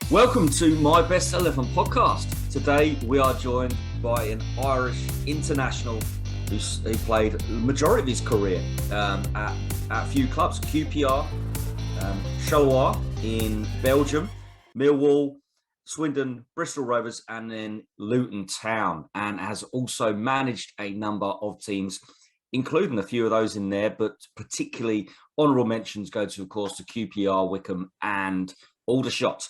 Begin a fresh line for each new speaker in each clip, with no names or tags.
Welcome to my Best 11 podcast. Today we are joined by an Irish international who played the majority of his career at a few clubs, QPR, Charloi in Belgium, Millwall, Swindon, Bristol Rovers, and then Luton Town, and has also managed a number of teams, including a few of those in there, but particularly honourable mentions go to, of course, to QPR, Wycombe and Aldershot.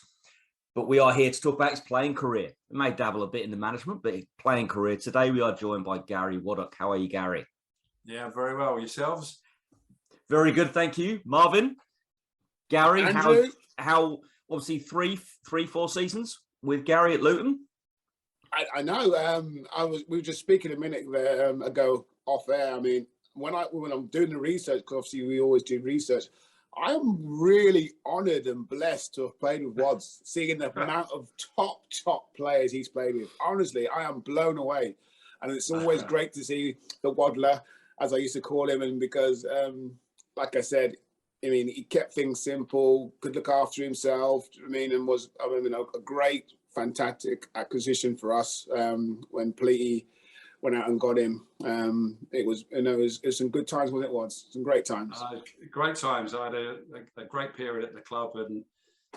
But we are here to talk about his playing career. We may dabble a bit in the management, but his playing career. Today we are joined by Gary Waddock. How are you, Gary?
Yeah, very well. Yourselves?
Very good, thank you. Marvin, Gary,
Andrew?
how obviously three, 4 seasons with Gary at Luton?
I know. We were just speaking a minute ago off air. I mean, when I'm doing the research, because obviously we always do research, I'm really honoured and blessed to have played with Wads, seeing the amount of top players he's played with. Honestly, I am blown away. And it's always great to see the Waddler, as I used to call him, and because, like I said, I mean, he kept things simple, could look after himself, and was, a great, fantastic acquisition for us when Pleaty went out and got him. It was some good times when it was. Some great times.
Great times. I had a great period at the club and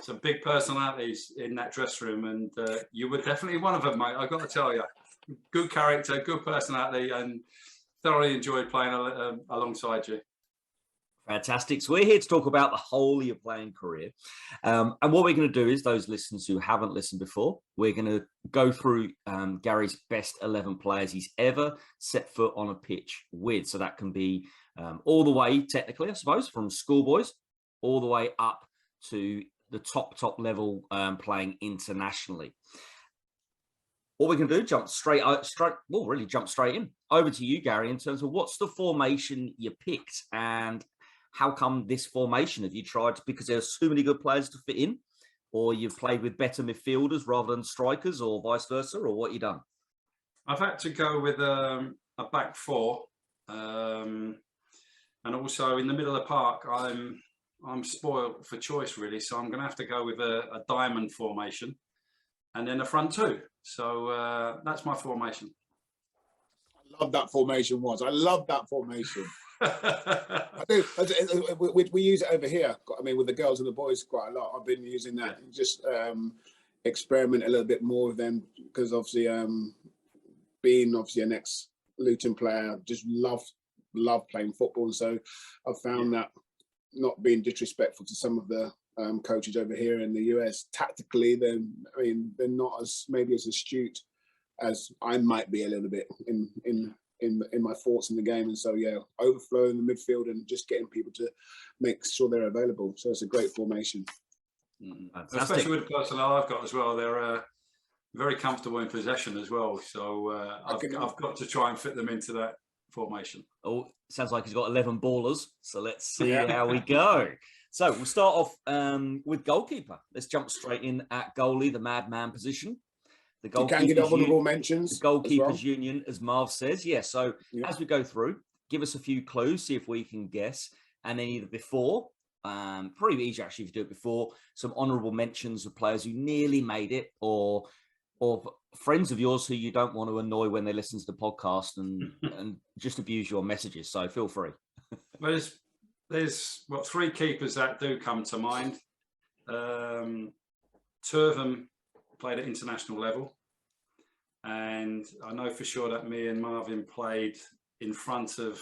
some big personalities in that dressing room, and you were definitely one of them, mate. I've got to tell you. Good character, good personality, and thoroughly enjoyed playing alongside you.
Fantastic. So we're here to talk about the whole of your playing career. And what we're going to do is, those listeners who haven't listened before, we're going to go through Gary's best 11 players he's ever set foot on a pitch with. So that can be all the way, technically, I suppose, from schoolboys, all the way up to the top level playing internationally. What we're going to do, jump straight in. Over to you, Gary, in terms of what's the formation you picked and how come this formation? Have you tried because there's so many good players to fit in, or you've played with better midfielders rather than strikers, or vice versa, or what you done?
I've had to go with a back four, and also in the middle of the park, I'm spoiled for choice really, so I'm going to have to go with a diamond formation, and then a front two. So that's my formation.
I love that formation. I love that formation. I do. We use it over here. I mean, with the girls and the boys quite a lot. I've been using that. Just experiment a little bit more with them because obviously, being obviously an ex-Luton player, just love playing football. And so I've found that, not being disrespectful to some of the coaches over here in the US, tactically, they're not as maybe as astute as I might be a little bit in my thoughts in the game. And so, overflow in the midfield and just getting people to make sure they're available. So it's a great formation.
Especially with the personnel I've got as well. They're very comfortable in possession as well. So I've got to try and fit them into that formation.
Oh, sounds like he's got 11 ballers. So let's see how we go. So we'll start off with goalkeeper. Let's jump straight in at goalie, the madman position. The
honourable mentions.
The goalkeepers union, as Marv says. So as we go through, give us a few clues, see if we can guess. And then either before, pretty easy actually if you do it before, some honourable mentions of players who nearly made it, or friends of yours who you don't want to annoy when they listen to the podcast and just abuse your messages. So feel free.
Well, there's 3 keepers that do come to mind. 2 of them played at international level, and I know for sure that me and Marvin played in front of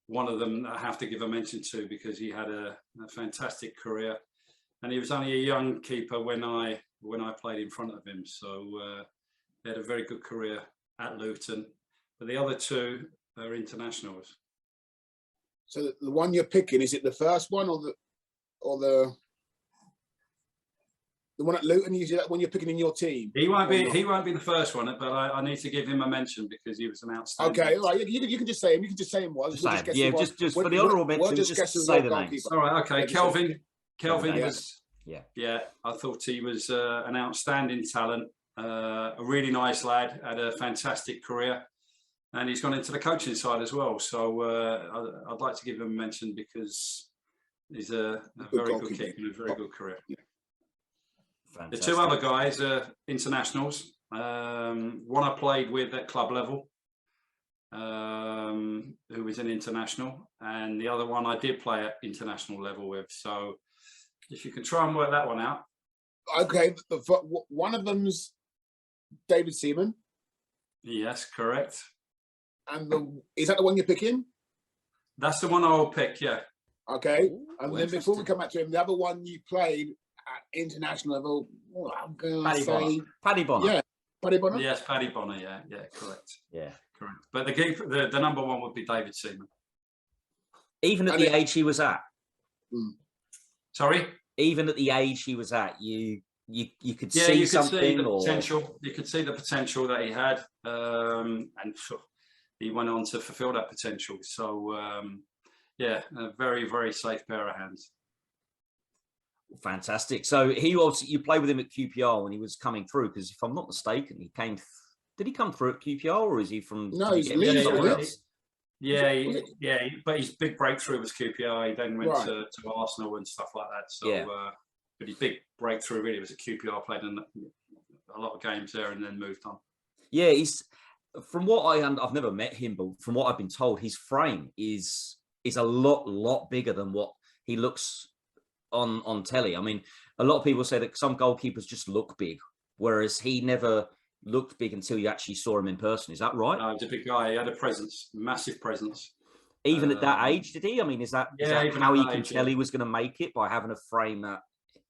one of them that I have to give a mention to because he had a fantastic career, and he was only a young keeper when I played in front of him. So he had a very good career at Luton, but the other 2 are internationals.
So the one you're picking, is it the first one or the one at Luton? Is that one you're picking in your team?
He won't be the first one, but I need to give him a mention because he was an outstanding.
Okay, all right. You can just say him. You can just say him was.
Just for the honourable mention, just say the names.
All right. Okay. Kelvin was. Yeah. I thought he was an outstanding talent. A really nice lad. Had a fantastic career, and he's gone into the coaching side as well. So I'd like to give him a mention because he's a very good keeper and a very good career.
Yeah.
Fantastic.
The two other guys are internationals. One I played with at club level, who was an international, and the other one I did play at international level with. So if you can try and work that one out.
Okay, one of them's David Seaman.
Yes, correct.
And is that the one you're picking?
That's the one I'll pick, yeah.
Okay.
Ooh,
and then before we come back to him, the other one you played at international level, I'm going to say...
Paddy Bonner.
Yeah, Paddy Bonner?
Yes, Paddy Bonner, yeah, correct.
Yeah.
Correct. But the number one would be David Seaman.
Even at the age he was at?
Sorry?
Even at the age he was at, you could
yeah,
see
you
something?
See the
or...
potential. You could see the potential that he had. And he went on to fulfill that potential. So, yeah, a very, very safe pair of hands.
Fantastic. So you played with him at QPR when he was coming through, because if I'm not mistaken, he came. Did he come through at QPR, or is he from?
No, he's Leeds.
Yeah, but his big breakthrough was QPR. He then went to Arsenal and stuff like that. So, but his big breakthrough really was at QPR. Played in a lot of games there, and then moved on. Yeah,
he's from what I've never met him, but from what I've been told, his frame is a lot bigger than what he looks on telly. I mean, a lot of people say that some goalkeepers just look big, whereas he never looked big until you actually saw him in person. Is that right?
No, he's a big guy. He had a presence, massive presence.
Even at that age, did he? I mean, is that how he can tell he was going to make it, by having a frame at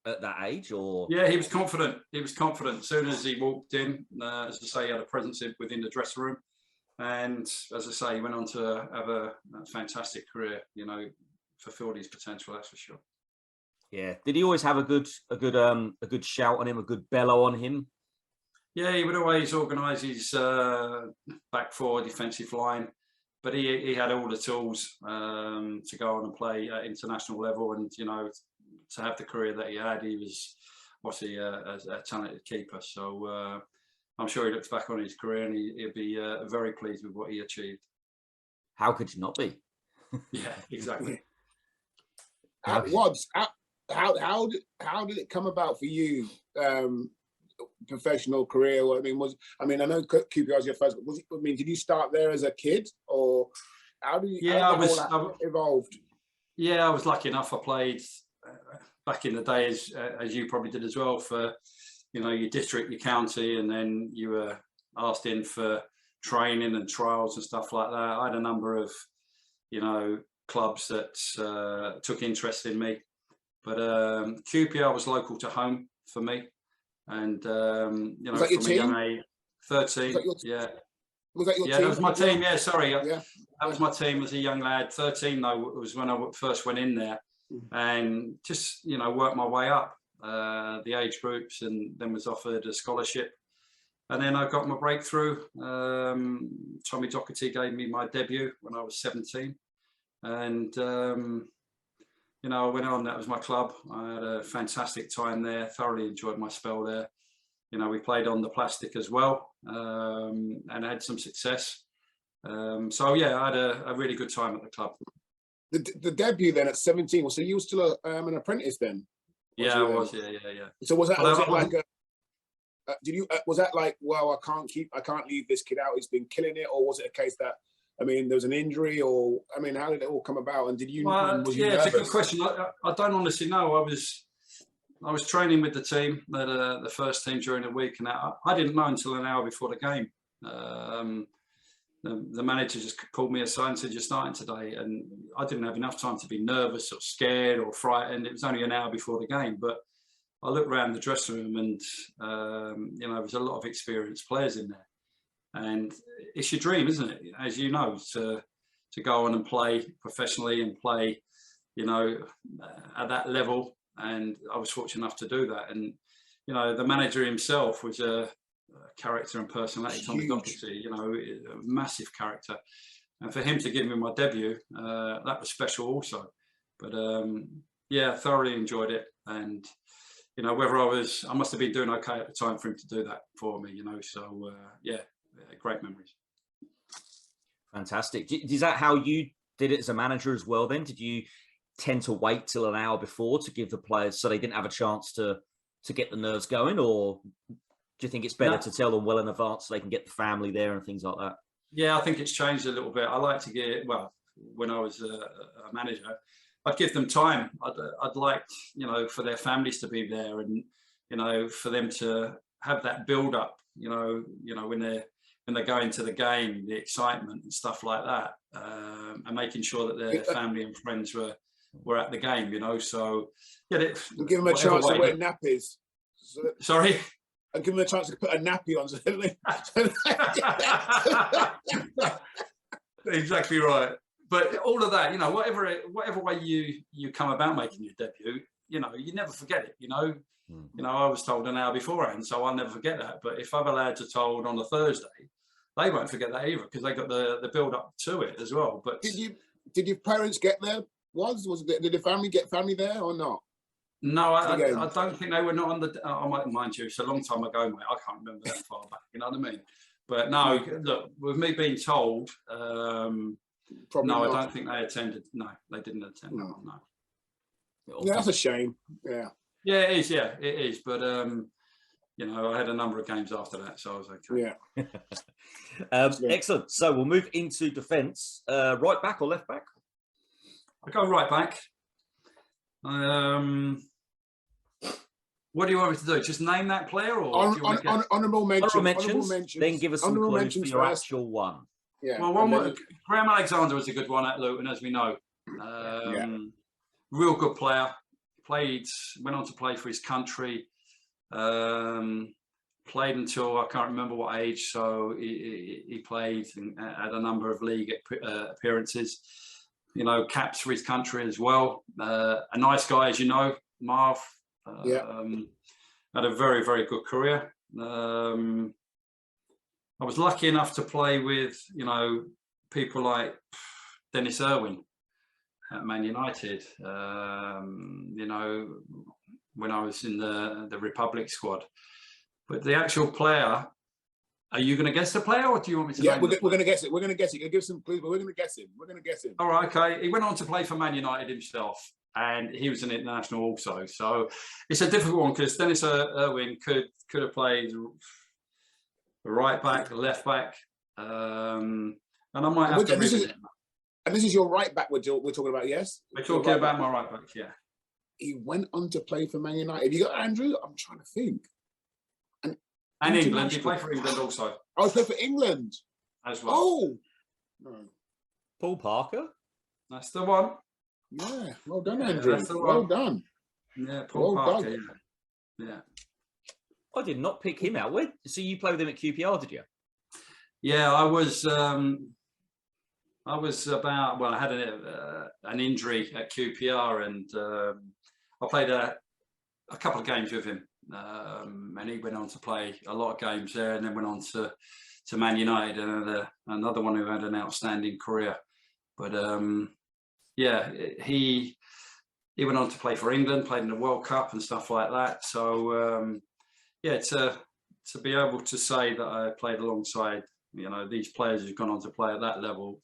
that age? Or
yeah, he was confident. He was confident. As soon as he walked in, as I say, he had a presence within the dressing room. And as I say, he went on to have a fantastic career. You know, fulfilled his potential. That's for sure.
Yeah. Did he always have a good shout on him, a good bellow on him?
Yeah, he would always organise his back four defensive line, but he had all the tools to go on and play at international level, and you know, to have the career that he had, he was obviously a talented keeper. So I'm sure he looks back on his career and he'll be very pleased with what he achieved.
How could you not be?
Yeah, exactly.
How did it come about for you? Professional career? I mean, I know QPR was your first. Did you start there as a kid, or how did you?
Yeah,
I evolved.
Yeah, I was lucky enough. I played back in the day, as you probably did as well, for your district, your county, and then you were asked in for training and trials and stuff like that. I had a number of clubs that took interest in me, but QPR was local to home for me. And
was that your
from
team?
a young age, 13,
yeah. Was that your team?
That was my team. Yeah, sorry,
yeah.
That was my team as a young lad. 13 though was when I first went in there, and just worked my way up the age groups, and then was offered a scholarship, and then I got my breakthrough. Tommy Docherty gave me my debut when I was 17, and I went on. That was my club. I had a fantastic time there. Thoroughly enjoyed my spell there. We played on the plastic as well, and had some success. So yeah, I had a really good time at the club.
The debut then at 17. So you were still an apprentice then?
Yeah, I was. Yeah.
So was that was that like, well, I can't leave this kid out. He's been killing it, or was it a case that? I mean, there was an injury, or how did it all come about? And did you?
It's a good question. I don't honestly know. I was training with the team, the first team during the week, and I didn't know until an hour before the game. The manager just called me aside and said, "You're starting today," and I didn't have enough time to be nervous or scared or frightened. It was only an hour before the game, but I looked around the dressing room, and there was a lot of experienced players in there. And it's your dream, isn't it? As you know, to go on and play professionally and play, at that level. And I was fortunate enough to do that. And, the manager himself was a character and personality, Tommy Docherty, a massive character. And for him to give me my debut, that was special also. But thoroughly enjoyed it. And, whether I must have been doing okay at the time for him to do that for me, so great memories.
Fantastic. Is that how you did it as a manager as well then? Did you tend to wait till an hour before to give the players, so they didn't have a chance to to get the nerves going, or do you think it's better to tell them well in advance so they can get the family there and things like that?
Yeah, I think it's changed a little bit. I like to get, well, when I was a manager, I'd give them time. I'd like, you know, for their families to be there, and, you know, for them to have that build up, you know, when they go into the game, the excitement and stuff like that, and making sure that their family and friends were at the game, you know. So yeah,
give them a chance to wear nappies.
Sorry.
And give them a chance to put a nappy on.
Exactly right. But all of that, you know, whatever way you come about making your debut, you know, you never forget it. You know, I was told an hour beforehand, so I'll never forget that. But if other lads are told on a Thursday, they won't forget that either, because they got the build up to it as well. But
did your parents get there? Did the family get family there or not?
No, I don't think they were not on the. I might mind you, it's a long time ago, mate. I can't remember that far back. You know what I mean? But no, look, with me being told, no, I don't think they attended. No, they didn't attend. No.
Yeah, that's a shame. Yeah.
Yeah, it is. Yeah, it is. But you know, I had a number of games after that, so I was okay.
Yeah.
Excellent. So we'll move into defence. Right back or left back?
I go right back. What do you want me to do? Just name that player, or
honourable mentions?
Then give us some clues for your actual one.
Yeah. Well, Graham Alexander was a good one at Luton, as we know. Real good player. Went on to play for his country. Played until I can't remember what age. So he played and had a number of league appearances. You know, caps for his country as well. A nice guy, as you know, Marv. Had a very, very good career. I was lucky enough to play with, you know, people like Dennis Irwin at Man United. You know, when I was in the Republic squad. But the actual player, are you going to guess the player, or do you want me to?
Yeah, we're going to guess it. We're going to guess it. You give some clues, but we're going to guess him. We're going to guess him.
All right, okay. He went on to play for Man United himself, and he was an international also. So it's a difficult one, because Dennis Irwin could have played right back, left back, and I might have to.
And this is your right back we're talking about, yes?
We're talking about my right back, yeah.
He went on to play for Man United. Have you got Andrew? I'm trying to think.
And England. He played for England also.
Oh, he played for England
as well.
Oh, no.
Paul Parker.
That's the one.
Yeah, well done, Andrew. Well done.
Yeah, Paul Parker. Yeah.
I did not pick him out. So you played with him at QPR, did you?
Yeah, I was about. Well, I had an injury at QPR, and I played a couple of games with him. And he went on to play a lot of games there, and then went on to Man United, and another one who had an outstanding career. But yeah, he went on to play for England, played in the World Cup and stuff like that. So yeah, to be able to say that I played alongside, you know, these players who've gone on to play at that level,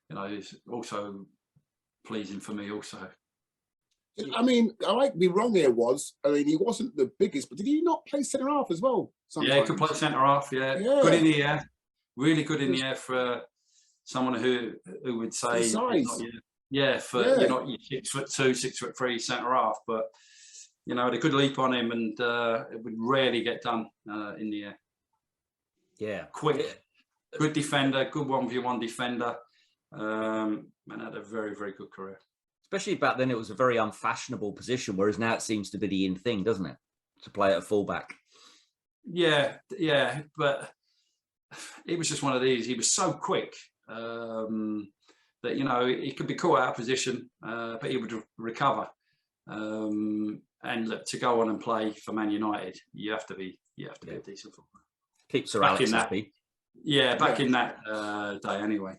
you know, is also pleasing for me also.
I mean, I might be wrong here, I mean, he wasn't the biggest, but did he not play centre-half as well? Sometimes?
Yeah, he could play centre-half, yeah. Good in the air. Really good in the air for someone who would say...
Size.
You're not your 6'2", 6'3" centre-half, but, you know, had a good leap on him, and it would rarely get done in the air.
Yeah.
Quick, good defender, good 1v1 defender, and had a very, very good career.
Especially back then, it was a very unfashionable position, whereas now it seems to be the in thing, doesn't it? To play at fullback. Yeah,
but he was just one of these. He was so quick that, you know, he could be caught out of position, but he would recover. And look, to go on and play for Man United, you have to be a decent footballer.
Keep Sir Alex happy.
Yeah, back in that day, anyway.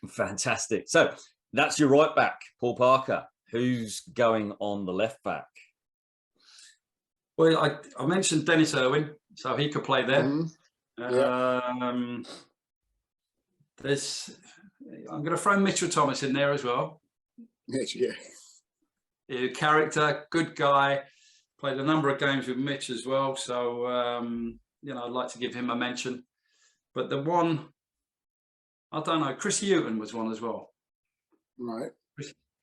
Fantastic. So. That's your right back, Paul Parker. Who's going on the left back?
Well, I mentioned Dennis Irwin, so he could play there. I'm going to throw Mitchell Thomas in there as well.
Yeah.
Character, good guy, Played a number of games with Mitch as well, so I'd like to give him a mention. But the one, I don't know, Chris Hughton was one as well.
Right.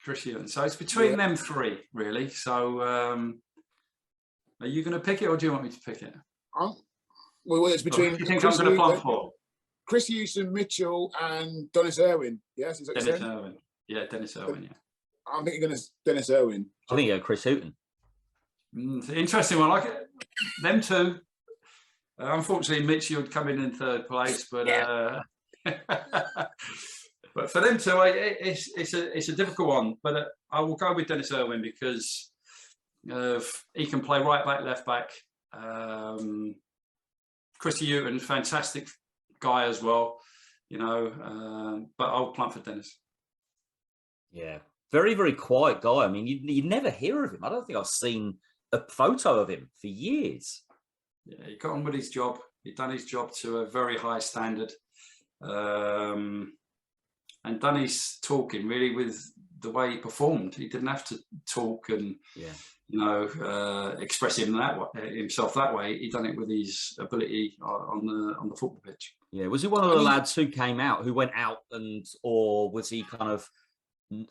Chris Hughton. So it's between them three, really. So are you going to pick it, or do you want me to pick it?
Well, it's between.
What do you think I'm going to plump for?
Chris Hughton, Mitchell, and Dennis Irwin. Yes, is that
Dennis Irwin. Yeah, Dennis Irwin. Yeah.
I think you're going to Dennis Irwin.
I think Chris Hughton.
Interesting one. Like them two. Unfortunately, Mitchell would come in third place, but but for them two, it's a difficult one. But I will go with Dennis Irwin because he can play right back, left back. Chris Hughton, fantastic guy as well, but I'll plump for Dennis.
Yeah, very, very quiet guy. I mean, you never hear of him. I don't think I've seen a photo of him for years.
Yeah, he got on with his job. He'd done his job to a very high standard, and done his talking really with the way he performed. He didn't have to talk and express himself that way. He done it with his ability on the football pitch.
Yeah, was he one of the lads who went out, or was he kind of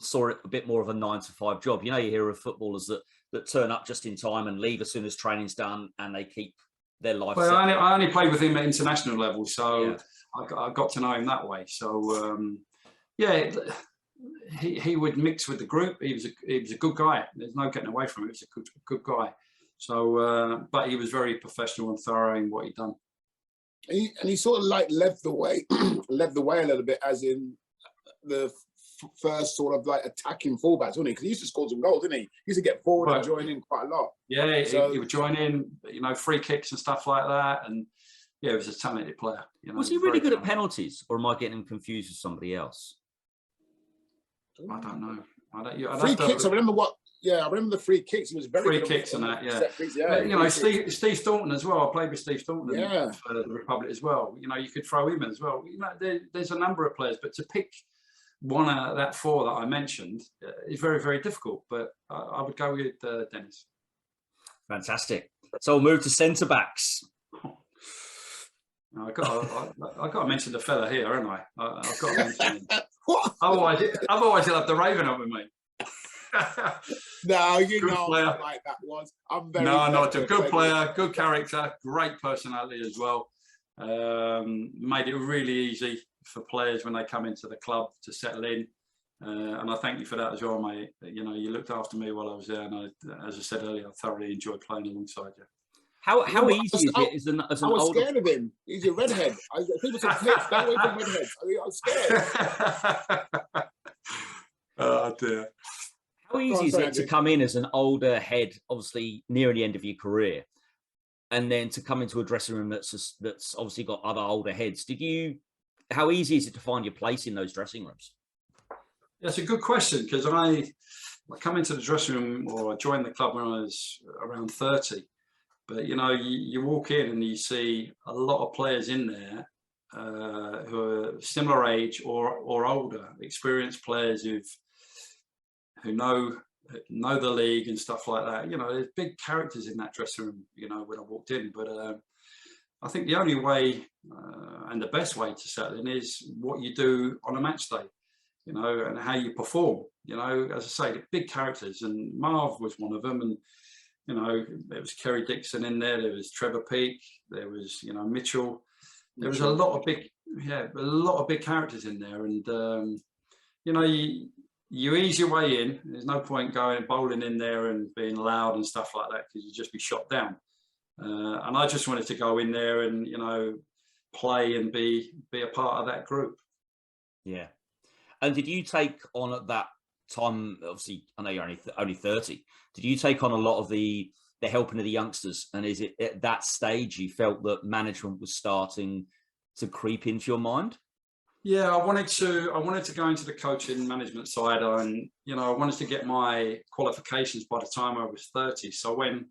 saw it a bit more of a 9-to-5 job? You hear of footballers that turn up just in time and leave as soon as training's done, and they keep their life.
Well, I only played with him at international level, so I got to know him that way. So he would mix with the group. He was a good guy. There's no getting away from it. He was a good guy. So, but he was very professional and thorough in what he'd done.
And he sort of like led the way a little bit, as in the first sort of like attacking fullbacks, wasn't he? Because he used to score some goals, didn't he? He used to get forward and join in quite a lot.
Yeah, he would join in, free kicks and stuff like that. And yeah, he was a talented player.
Was he really good at penalties, or am I getting him confused with somebody else?
I don't know.
Free kicks. I remember the free kicks. He was very
free
good
kicks and that. Yeah.
Yeah.
Steve Staunton as well. I played with Steve Staunton for the Republic as well. You could throw him in as well. There's a number of players, but to pick one out of that four that I mentioned is very, very difficult. But I would go with Dennis.
Fantastic. So we'll move to centre backs.
I got to mention the fella here, haven't I? I've got to mention him. Otherwise he'll have the Raven up with me.
No, player. Like that was. I'm very
not a good player, good character, great personality as well. Made it really easy for players when they come into the club to settle in, and I thank you for that as well, mate. You looked after me while I was there, and as I said earlier, I thoroughly enjoyed playing alongside you.
How easy is it as an
I was scared of him. He's a redhead. People said, "Stay away from redheads." I was scared.
Oh dear.
How easy is it to come in as an older head, obviously near the end of your career, and then to come into a dressing room that's obviously got other older heads? How easy is it to find your place in those dressing rooms?
That's a good question, because I come into the dressing room, or I joined the club when I was around 30. But you walk in and you see a lot of players in there who are similar age or older, experienced players who know the league and stuff like that. There's big characters in that dressing room. When I walked in, but I think the only way and the best way to settle in is what you do on a match day, and how you perform. As I say, big characters, and Marv was one of them, and there was Kerry Dixon in there. There was Trevor Peake. There was Mitchell. There was a lot of big characters in there, and you ease your way in. There's no point going bowling in there and being loud and stuff like that, because you'd just be shot down. And I just wanted to go in there and play and be a part of that group.
Yeah. And did you take on at that time, obviously I know you're only 30, did you take on a lot of the helping of the youngsters? And is it at that stage you felt that management was starting to creep into your mind?
Yeah, I wanted to go into the coaching management side, and I wanted to get my qualifications by the time I was 30. So when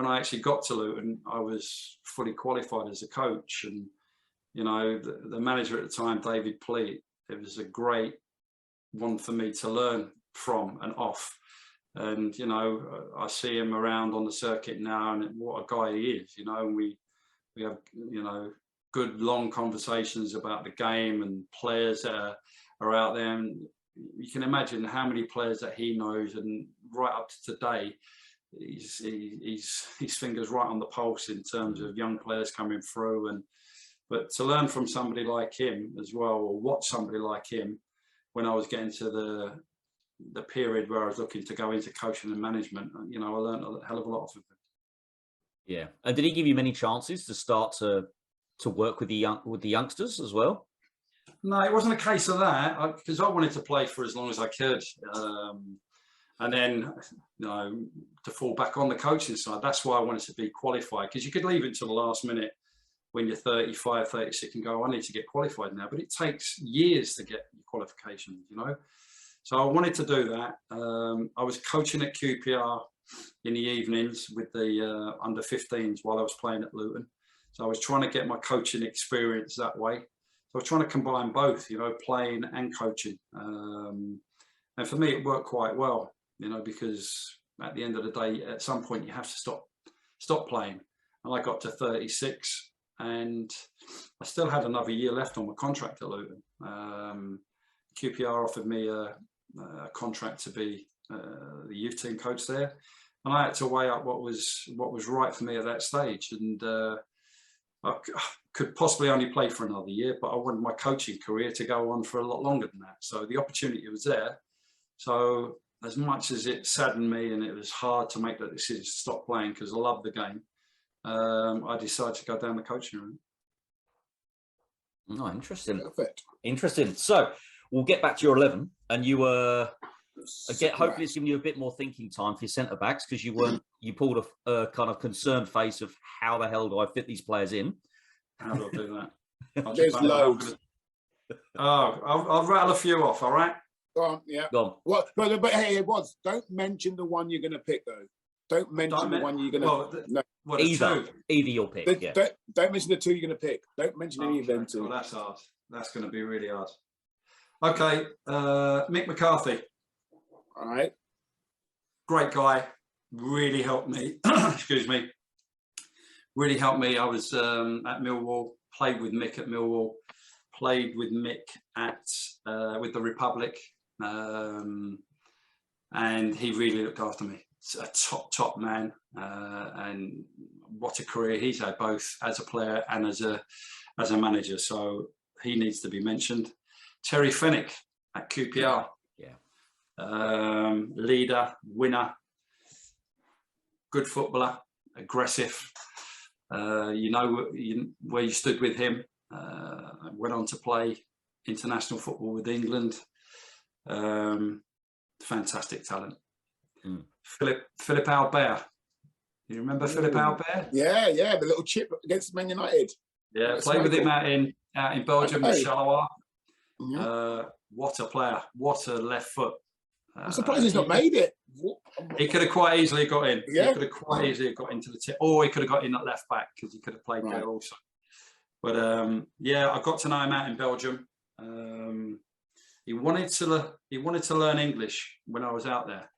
I actually got to Luton, I was fully qualified as a coach, and the manager at the time, David Pleat, it was a great one for me to learn from and off. And, you know, I see him around on the circuit now, and what a guy he is, you know, and we have, you know, good long conversations about the game and players that are out there. And you can imagine how many players that he knows, and right up to today, he's his fingers right on the pulse in terms of young players coming through. But to learn from somebody like him as well, or watch somebody like him, when I was getting to the period where I was looking to go into coaching and management, you know, I learned a hell of a lot of it.
Yeah. And did he give you many chances to start to work with the youngsters as well?
No, it wasn't a case of that, because I wanted to play for as long as I could. And then, you know, to fall back on the coaching side, that's why I wanted to be qualified, because you could leave it to the last minute when you're 35, 36 and go, I need to get qualified now. But it takes years to get your qualification, you know. So I wanted to do that. I was coaching at QPR in the evenings with the under 15s while I was playing at Luton. So I was trying to get my coaching experience that way. So I was trying to combine both, you know, playing and coaching. And for me, it worked quite well, you know, because at the end of the day, at some point you have to stop playing. And I got to 36 and I still had another year left on my contract at Luton. QPR offered me a contract to be the youth team coach there, and I had to weigh up what was right for me at that stage. And I could possibly only play for another year, but I wanted my coaching career to go on for a lot longer than that. So the opportunity was there. So as much as it saddened me and it was hard to make that decision to stop playing because I love the game, I decided to go down the coaching route.
Oh, interesting.
Perfect.
Interesting. So we'll get back to your 11, and you were hopefully it's giving you a bit more thinking time for your centre backs, because you pulled a kind of concerned face of how the hell do I fit these players in?
How do I do that?
There's loads.
I'll rattle a few off. All right.
Go on. Yeah.
Go on.
What? But hey, don't mention the one you're going to pick though. Don't mention the one you're going to. No.
Either you'll pick.
Don't mention the two you're going to pick. Don't mention any of them two.
Well, that's hard. That's going to be really hard. Okay, Mick McCarthy.
All right.
Great guy. Really helped me. Excuse me. Really helped me. I was at Millwall. Played with Mick at Millwall. Played with Mick at with the Republic, and he really looked after me. A top man, and what a career he's had, both as a player and as a manager. So he needs to be mentioned. Terry Fenwick at QPR. Yeah. Leader, winner, good footballer, aggressive. You know where you stood with him. Went on to play international football with England. Fantastic talent. Philip Albert. You remember Philip Albert?
Yeah, the little chip against Man United.
Yeah, played with him out in Belgium with Charloi.
Mm-hmm.
What a player! What a left foot!
I'm surprised he's not made it.
He could have quite easily got in.
Yeah.
He could have quite easily got into the tip, or he could have got in at left back because he could have played there also. But yeah, I got to know him out in Belgium. He wanted to learn English when I was out there,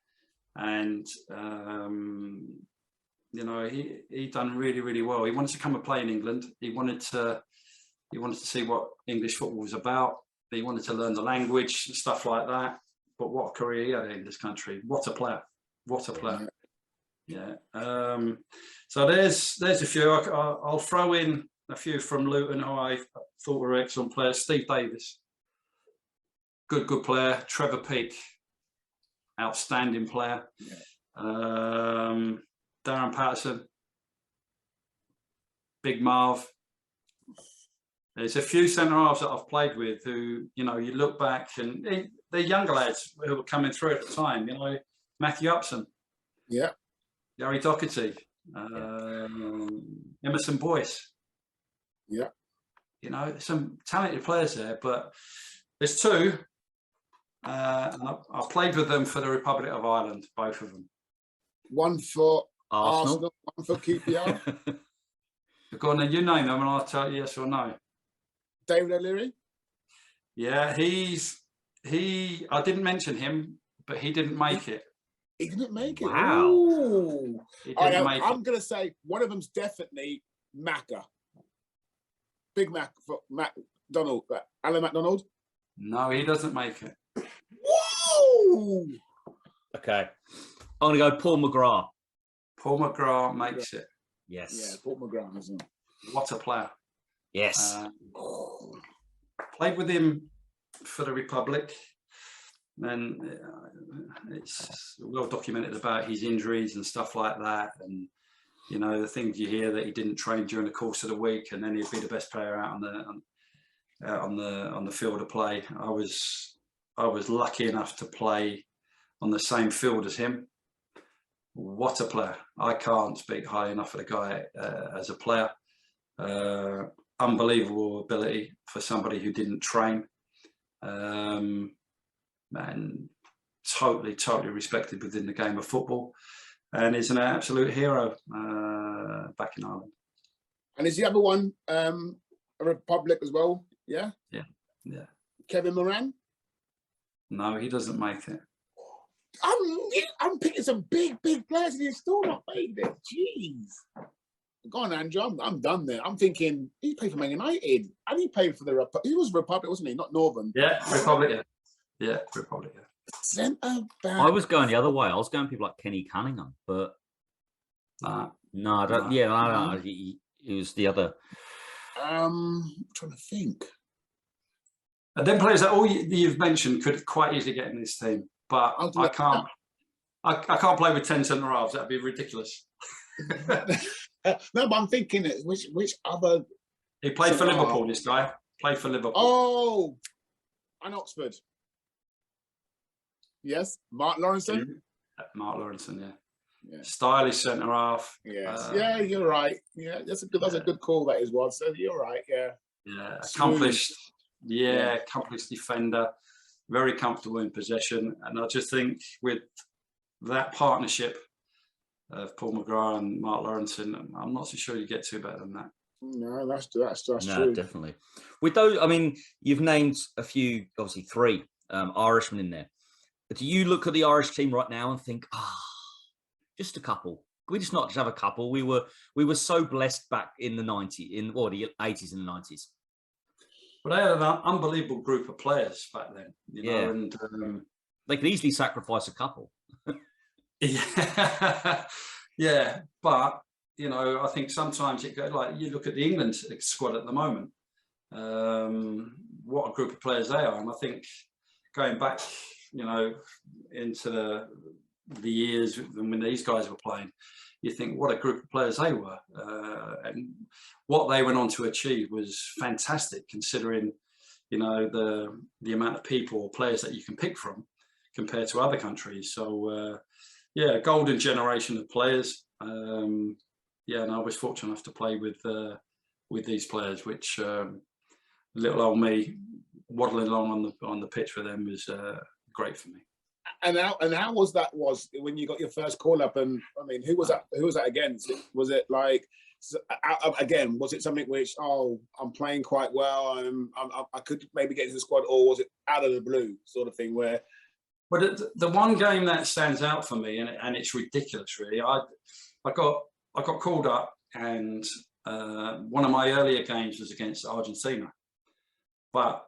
and you know, he done really well. He wanted to come and play in England. He wanted to see what English football was about. He wanted to learn the language and stuff like that. But what a career he had in this country! What a player! What a player! Yeah. So there's a few. I'll throw in a few from Luton who I thought were excellent players. Steve Davis, good player. Trevor Peake, outstanding player. Darren Patterson, Big Marv. There's a few centre halves that I've played with who, you know, you look back and they're younger lads who were coming through at the time. You know, Matthew Upson, Gary Doherty, Emerson Boyce.
Yeah.
You know, some talented players there, but there's two. And I played with them for the Republic of Ireland, both of them.
One for Arsenal, one for QPR.
Go on then, you name them and I'll tell you yes or no.
David O'Leary?
Yeah, I didn't mention him, but he didn't make it.
He didn't make it.
Wow.
Ooh.
He didn't make
I'm
it.
going to say one of them's definitely Macca. Big Mac, McDonald, Alan McDonald.
No, he doesn't make it.
Whoa!
Okay. I'm going to go Paul McGrath.
Paul McGrath makes it.
Yes.
Yeah, Paul McGrath, isn't it?
What a player.
Yes.
Played with him for the Republic. Then it's well documented about his injuries and stuff like that. And, you know, the things you hear that he didn't train during the course of the week and then he'd be the best player out on the field of play. I was lucky enough to play on the same field as him. What a player. I can't speak highly enough of the guy as a player. Unbelievable ability for somebody who didn't train. And totally respected within the game of football. And is an absolute hero back in Ireland.
And is the other one a Republic as well? Yeah?
Yeah.
Kevin Moran?
No, he doesn't make it.
I'm picking some big players and he's still not made it. Jeez. Go on, Andrew. I'm done there. I'm thinking he played for Man United and he played for the Republic. He was Republic, wasn't he? Not Northern.
Yeah, Republic. Yeah, Republic. Yeah.
Centre back.
I was going the other way. I was going people like Kenny Cunningham, but no, I don't.
No.
Yeah, no. He was the other.
I'm trying to think.
And then players that all you've mentioned could quite easily get in this team, but I can't. I can't play with 10 centre halves. That'd be ridiculous.
No, but I'm thinking which other.
He played for Liverpool. This guy played for Liverpool.
Oh, and Oxford. Yes, Mark Lawrenson.
Mark Lawrenson,
Yeah.
Stylish centre half.
Yes. Yeah, you're right. Yeah, that's a good call. That is one. So you're right. Yeah.
Yeah, accomplished. Accomplished defender. Very comfortable in possession, and I just think with that partnership of Paul McGrath and Mark Lawrenson, I'm not so sure you get too better than that.
No, that's true.
No, definitely. With those, I mean, you've named a few, obviously 3 Irishmen in there. But do you look at the Irish team right now and think, just a couple? Can we just not just have a couple? We were so blessed back in the 90s, the 80s and the 90s.
But they had an unbelievable group of players back then, you know, and
they could easily sacrifice a couple.
Yeah, but you know, I think sometimes it goes like you look at the England squad at the moment. What a group of players they are, and I think going back, you know, into the years when these guys were playing, you think what a group of players they were, and what they went on to achieve was fantastic, considering, you know, the amount of people or players that you can pick from compared to other countries. So a golden generation of players. And I was fortunate enough to play with these players, which little old me waddling along on the pitch for them was great for me.
And how was when you got your first call up? And I mean, who was that against? Was it like, again, was it something which, I'm playing quite well and I could maybe get into the squad, or was it out of the blue sort of thing where?
But the one game that stands out for me, and it's ridiculous really, I got called up, and one of my earlier games was against Argentina, but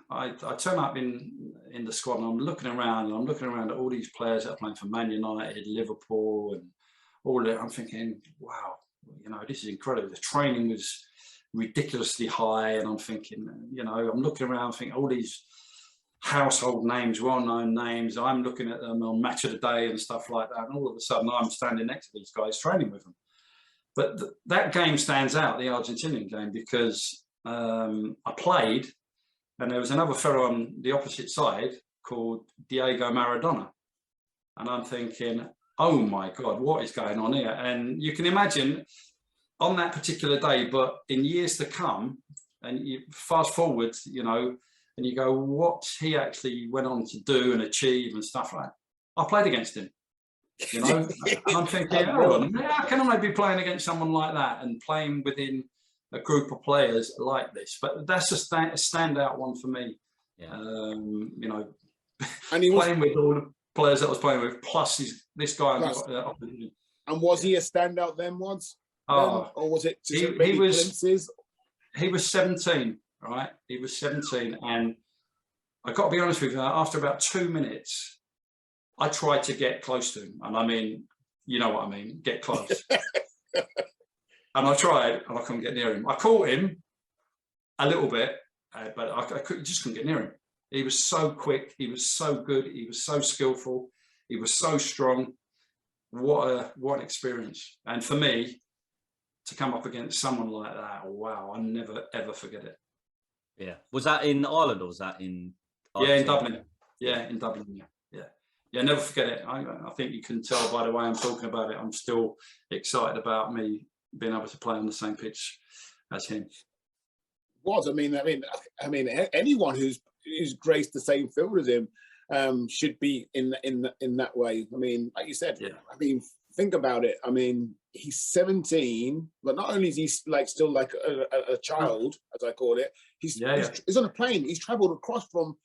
I turn up in the squad and I'm looking around at all these players that are playing for Man United, Liverpool, and all that. I'm thinking, wow, you know, this is incredible. The training was ridiculously high, and I'm thinking, you know, I'm looking around thinking all these household names, well-known names. I'm looking at them on Match of the Day and stuff like that, and all of a sudden I'm standing next to these guys training with them. But that game stands out, the Argentinian game, because I played, and there was another fellow on the opposite side called Diego Maradona. And I'm thinking, oh my God, what is going on here? And you can imagine on that particular day, but in years to come, and you fast forward, you know, and you go, what he actually went on to do and achieve and stuff like that. I played against him, you know, and I'm thinking, how can I be playing against someone like that and playing within a group of players like this? But that's a standout one for me.
Yeah.
You know,
and he
playing with all players that I was playing with, plus this guy.
And was he a standout then once? Or was it just
he was
glimpses?
He was 17, right? He was 17. And I got to be honest with you, after about 2 minutes, I tried to get close to him. And I mean, you know what I mean, get close. And I tried, and I couldn't get near him. I caught him a little bit, but I just couldn't get near him. He was so quick. He was so good. He was so skillful. He was so strong. What an experience. And for me, to come up against someone like that, wow, I'll never, ever forget it.
Yeah. Was that in Ireland or was that in
Argentina? Yeah, in Dublin. Yeah, in Dublin, yeah, never forget it. I think you can tell by the way I'm talking about it, I'm still excited about me being able to play on the same pitch as him.
I mean, anyone who's graced the same field as him should be in that way. I mean, like you said, I mean, think about it. I mean, he's 17, but not only is he still like a child, as I call it, he's on a plane. He's travelled across from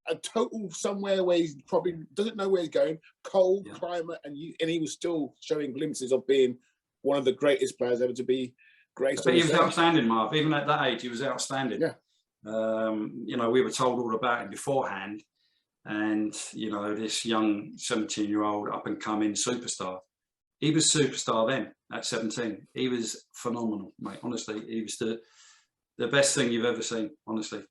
a total somewhere where he probably doesn't know where he's going, cold climate, and he was still showing glimpses of being one of the greatest players ever to be graced.
But he was outstanding, Marv. Even at that age, he was outstanding.
Yeah.
You know, we were told all about him beforehand, and you know, this young 17-year-old up and coming superstar. He was superstar then at 17. He was phenomenal, mate. Honestly, he was the best thing you've ever seen. Honestly.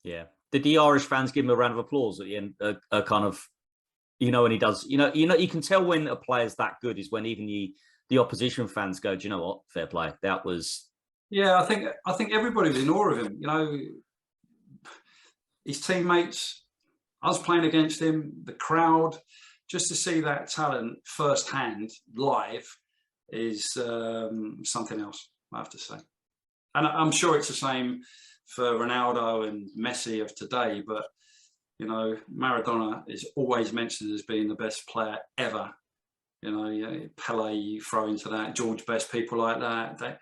Yeah. Did the Irish fans give him a round of applause at the end? Kind of, you know, when he does, you know, you can tell when a player's that good is when even the opposition fans go, do you know what? Fair play. That was.
Yeah, I think everybody was in awe of him. You know, his teammates. I was playing against him. The crowd. Just to see that talent firsthand, live, is something else, I have to say. And I'm sure it's the same for Ronaldo and Messi of today, but, you know, Maradona is always mentioned as being the best player ever. You know, Pele, you throw into that, George Best, people like that.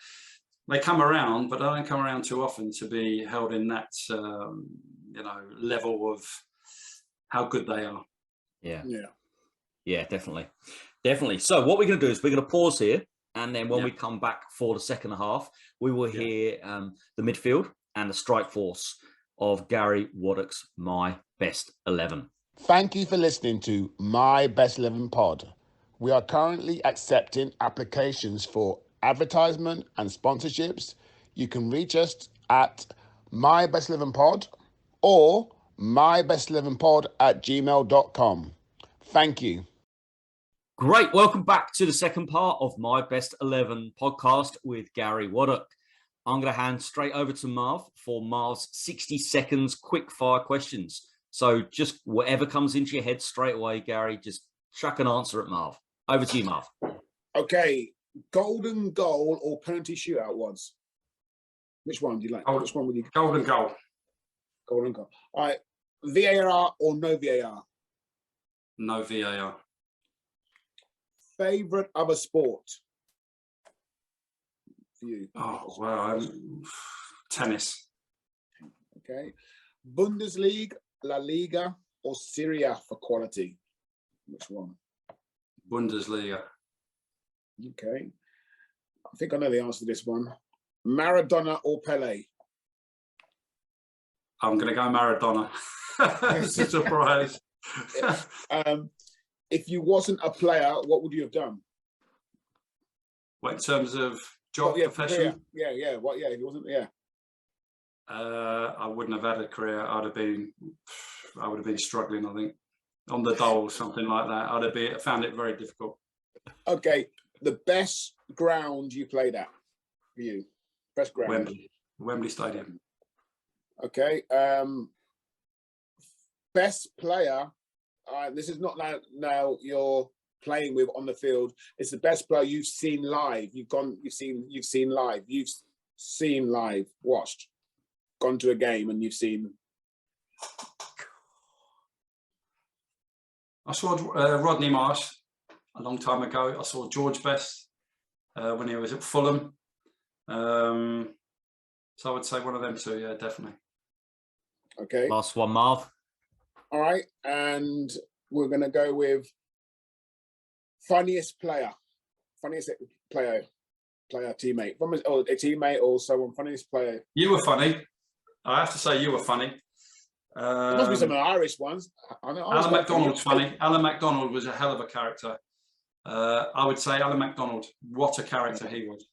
They come around, but they don't come around too often to be held in that, you know, level of how good they are.
Yeah. Yeah. Yeah, definitely. Definitely. So what we're going to do is we're going to pause here. And then when we come back for the second half, we will hear the midfield and the strike force of Gary Waddock's My Best 11.
Thank you for listening to My Best 11 Pod. We are currently accepting applications for advertisement and sponsorships. You can reach us at My Best 11 Pod or mybest11pod@gmail.com. Thank you.
Great. Welcome back to the second part of My Best 11 podcast with Gary Waddock. I'm going to hand straight over to Marv for Marv's 60 seconds quick fire questions. So just whatever comes into your head straight away, Gary, just chuck an answer at Marv. Over to you, Marv.
Okay. Golden goal or penalty shootout once? Which one do you like? Which one would you?
Golden goal.
Golden goal. All right. VAR or no VAR?
No VAR.
Favorite other sport for you?
Oh, wow. Tennis.
Okay. Bundesliga, La Liga, or Serie A for quality? Which one?
Bundesliga.
Okay. I think I know the answer to this one. Maradona or Pele?
I'm going to go Maradona. It's a surprise.
If you wasn't a player, what would you have done?
What, in terms of job, profession?
Yeah. What? Yeah, if you wasn't, yeah.
I wouldn't have had a career. I would have been struggling, I think, on the dole, something like that. I found it very difficult.
Okay, the best ground you played at for you? Best ground?
Wembley Stadium.
Okay. Best player. This is not now you're playing with on the field. It's the best player you've seen live. You've seen live, watched, gone to a game and you've seen.
I saw Rodney Marsh a long time ago. I saw George Best when he was at Fulham. So I would say one of them two, yeah, definitely.
Okay.
Last one, Marv.
All right. And we're going to go with funniest player, teammate, or a teammate or someone, funniest player.
You were funny. I have to say you were funny.
There must be some Irish ones.
Alan MacDonald's funny. Alan MacDonald was a hell of a character. I would say Alan MacDonald. What a character he was.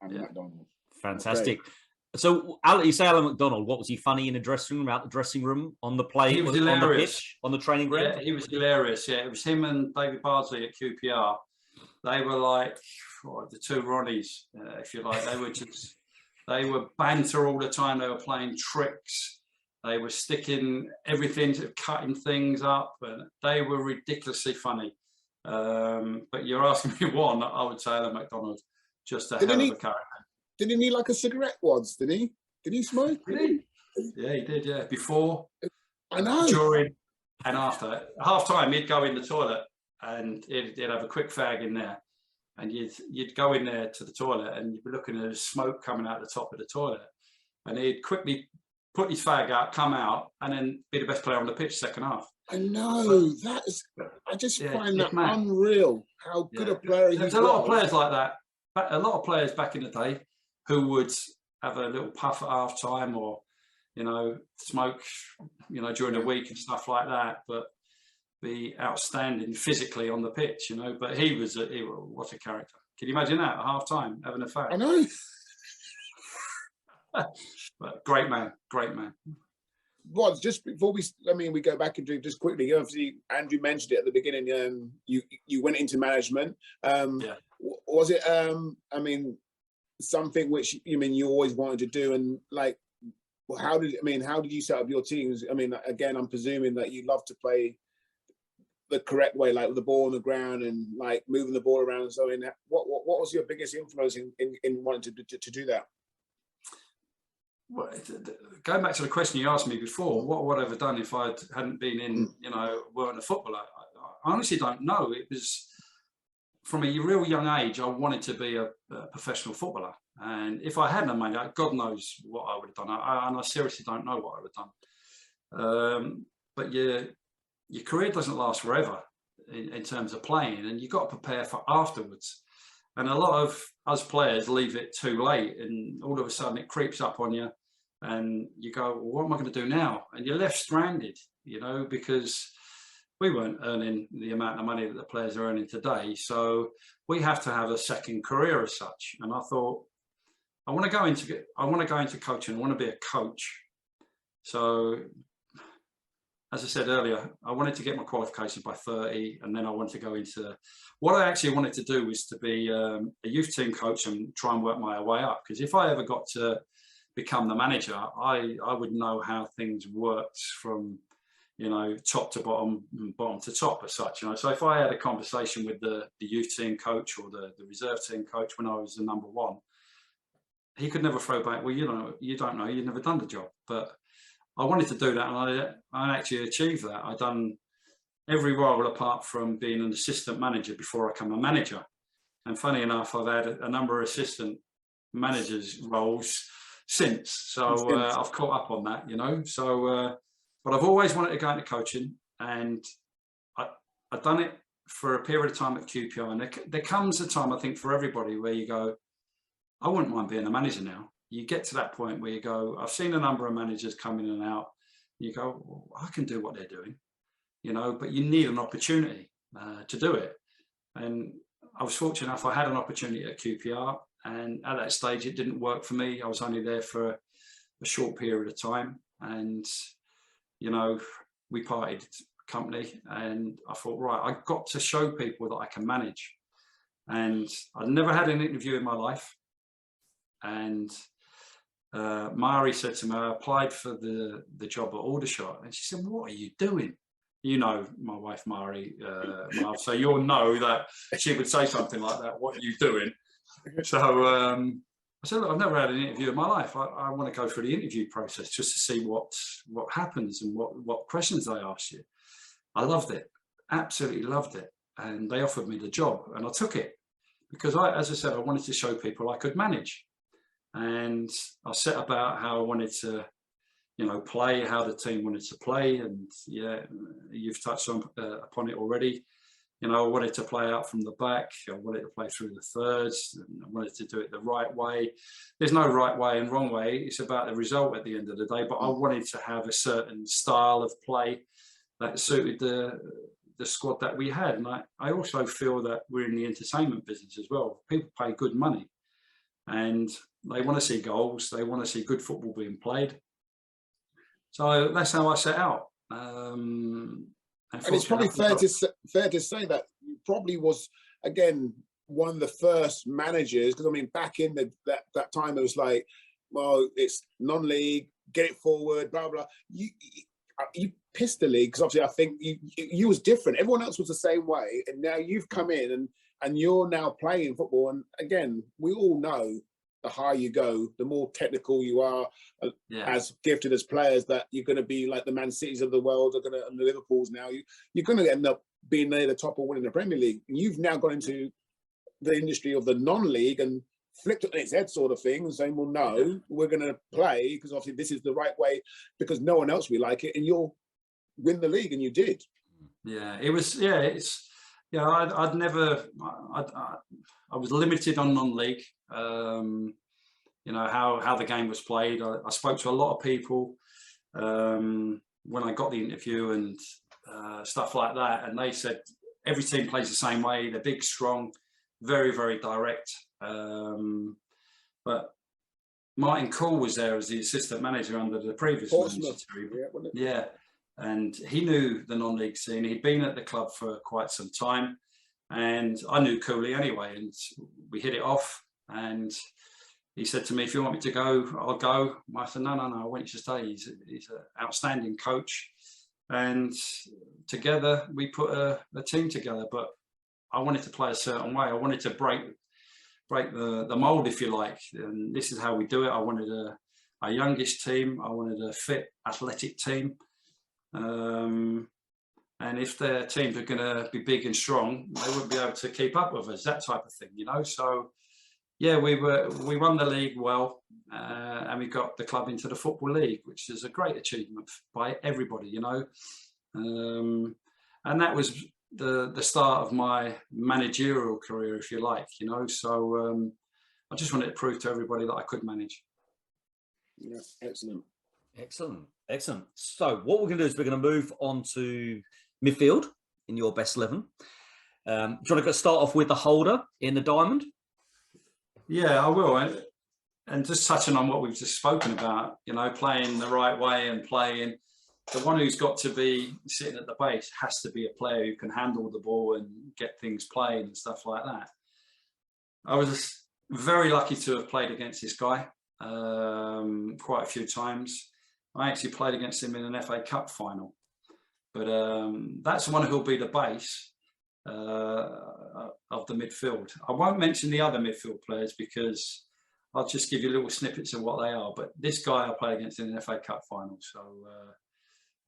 Alan MacDonald.
Fantastic. Okay. So, you say Alan MacDonald. What was he funny in the dressing room, out the dressing room, on the play,
he was
on
hilarious.
the pitch, on the training ground?
Yeah, he was hilarious. Yeah, it was him and David Bardsley at QPR. They were like the two Ronnies, if you like. They were banter all the time. They were playing tricks. They were sticking everything to cutting things up, and they were ridiculously funny. But you're asking me one, I would say Alan MacDonald, just a hell of a character.
Didn't he like a cigarette once? Did he? Did he smoke?
Did he? Yeah, he did. Yeah, before,
I know,
during, and after. At half time, he'd go in the toilet and he'd have a quick fag in there, and you'd go in there to the toilet and you'd be looking at the smoke coming out the top of the toilet, and he'd quickly put his fag out, come out, and then be the best player on the pitch second half.
I know, I just find that unreal, how good a player he was.
There's a lot of players like that. A lot of players back in the day who would have a little puff at half time, or, smoke, during the week and stuff like that, but be outstanding physically on the pitch, But he was what a character. Can you imagine that at half time, having a fag?
I know.
But great man.
Well, just before we go back into it just quickly. Obviously, Andrew mentioned it at the beginning. You went into management. Was it? Something which you always wanted to do, and like, how did you set up your teams? Again, I'm presuming that you love to play the correct way, like with the ball on the ground and like moving the ball around. So, what was your biggest influence in wanting to do that?
Well, going back to the question you asked me before, what would I have done if I hadn't been in, weren't a footballer? I honestly don't know. It was from a real young age, I wanted to be a professional footballer. And if I hadn't made that, God knows what I would have done. And I seriously don't know what I would have done. But your career doesn't last forever in terms of playing, and you've got to prepare for afterwards. And a lot of us players leave it too late, and all of a sudden it creeps up on you, and you go, well, what am I going to do now? And you're left stranded, because we weren't earning the amount of money that the players are earning today. So we have to have a second career as such. And I thought, I want to go into coaching. I want to be a coach. So, as I said earlier, I wanted to get my qualification by 30, and then I wanted to go into what I actually wanted to do was to be a youth team coach and try and work my way up. Because if I ever got to become the manager, I would know how things worked from, top to bottom, bottom to top as such. So if I had a conversation with the youth team coach or the reserve team coach when I was the number one, he could never throw back, well, you don't know, you've never done the job. But I wanted to do that, and I actually achieved that. I've done every role apart from being an assistant manager before I became a manager. And funny enough, I've had a number of assistant managers roles since. So I've caught up on that, So, but I've always wanted to go into coaching, and I've done it for a period of time at QPR. And there comes a time, I think, for everybody where you go, I wouldn't mind being a manager now. You get to that point where you go, I've seen a number of managers come in and out. You go, well, I can do what they're doing, but you need an opportunity to do it. And I was fortunate enough, I had an opportunity at QPR, and at that stage, it didn't work for me. I was only there for a short period of time, and, we parted company, and I thought, right, I've got to show people that I can manage. And I'd never had an interview in my life. And Mari said to me, I applied for the job at Aldershot, and she said, what are you doing? My wife Mari, Marv, so you'll know that she would say something like that, what are you doing? So I said, look, I've never had an interview in my life. I want to go through the interview process just to see what happens and what questions they ask you. I loved it, absolutely loved it. And they offered me the job, and I took it because as I said, I wanted to show people I could manage. And I set about how I wanted to play, how the team wanted to play. And yeah, you've touched upon it already. I wanted to play out from the back. I wanted to play through the thirds. I wanted to do it the right way. There's no right way and wrong way. It's about the result at the end of the day. But I wanted to have a certain style of play that suited the squad that we had. And I also feel that we're in the entertainment business as well. People pay good money and they want to see goals. They want to see good football being played. So that's how I set out.
And it's probably fair to say that you probably was, again, one of the first managers, because I mean, back in that time, it was like, well, it's non-league, get it forward, blah, blah. You pissed the league, because obviously I think you was different. Everyone else was the same way. And now you've come in and you're now playing football. And again, we all know the higher you go, the more technical you are, as gifted as players, that you're going to be like the Man Cities of the world, and the Liverpools now. You're going to end up being near the top or winning the Premier League. And you've now gone into the industry of the non-league and flipped it on its head, sort of thing, and saying, well, no, we're going to play because obviously this is the right way, because no one else will like it, and you'll win the league, and you did.
Yeah, it was. Yeah, it's. Yeah, I'd never. I was limited on non-league. How the game was played. I spoke to a lot of people when I got the interview and stuff like that, and they said every team plays the same way. They're big, strong, very, very direct. But Martin Cool was there as the assistant manager under the previous manager. Yeah. And he knew the non-league scene. He'd been at the club for quite some time, and I knew Cooley anyway, and we hit it off. And he said to me, if you want me to go, I'll go. I said, no, I want you to stay. He's an outstanding coach. And together we put a team together, but I wanted to play a certain way. I wanted to break the mold, if you like. And this is how we do it. I wanted a youngish team. I wanted a fit, athletic team. And if their teams are going to be big and strong, they wouldn't be able to keep up with us, that type of thing, So, yeah, we won the league well, and we got the club into the Football League, which is a great achievement by everybody, And that was the start of my managerial career, if you like, So I just wanted to prove to everybody that I could manage.
Yeah, excellent.
So what we're going to do is we're going to move on to midfield in your best 11. Do you want to start off with the holder in the diamond?
Yeah, I will. And just touching on what we've just spoken about, playing the right way and playing. The one who's got to be sitting at the base has to be a player who can handle the ball and get things played and stuff like that. I was very lucky to have played against this guy quite a few times. I actually played against him in an FA Cup final. But that's the one who'll be the base of the midfield. I won't mention the other midfield players because I'll just give you little snippets of what they are. But this guy I played against in an FA Cup final. So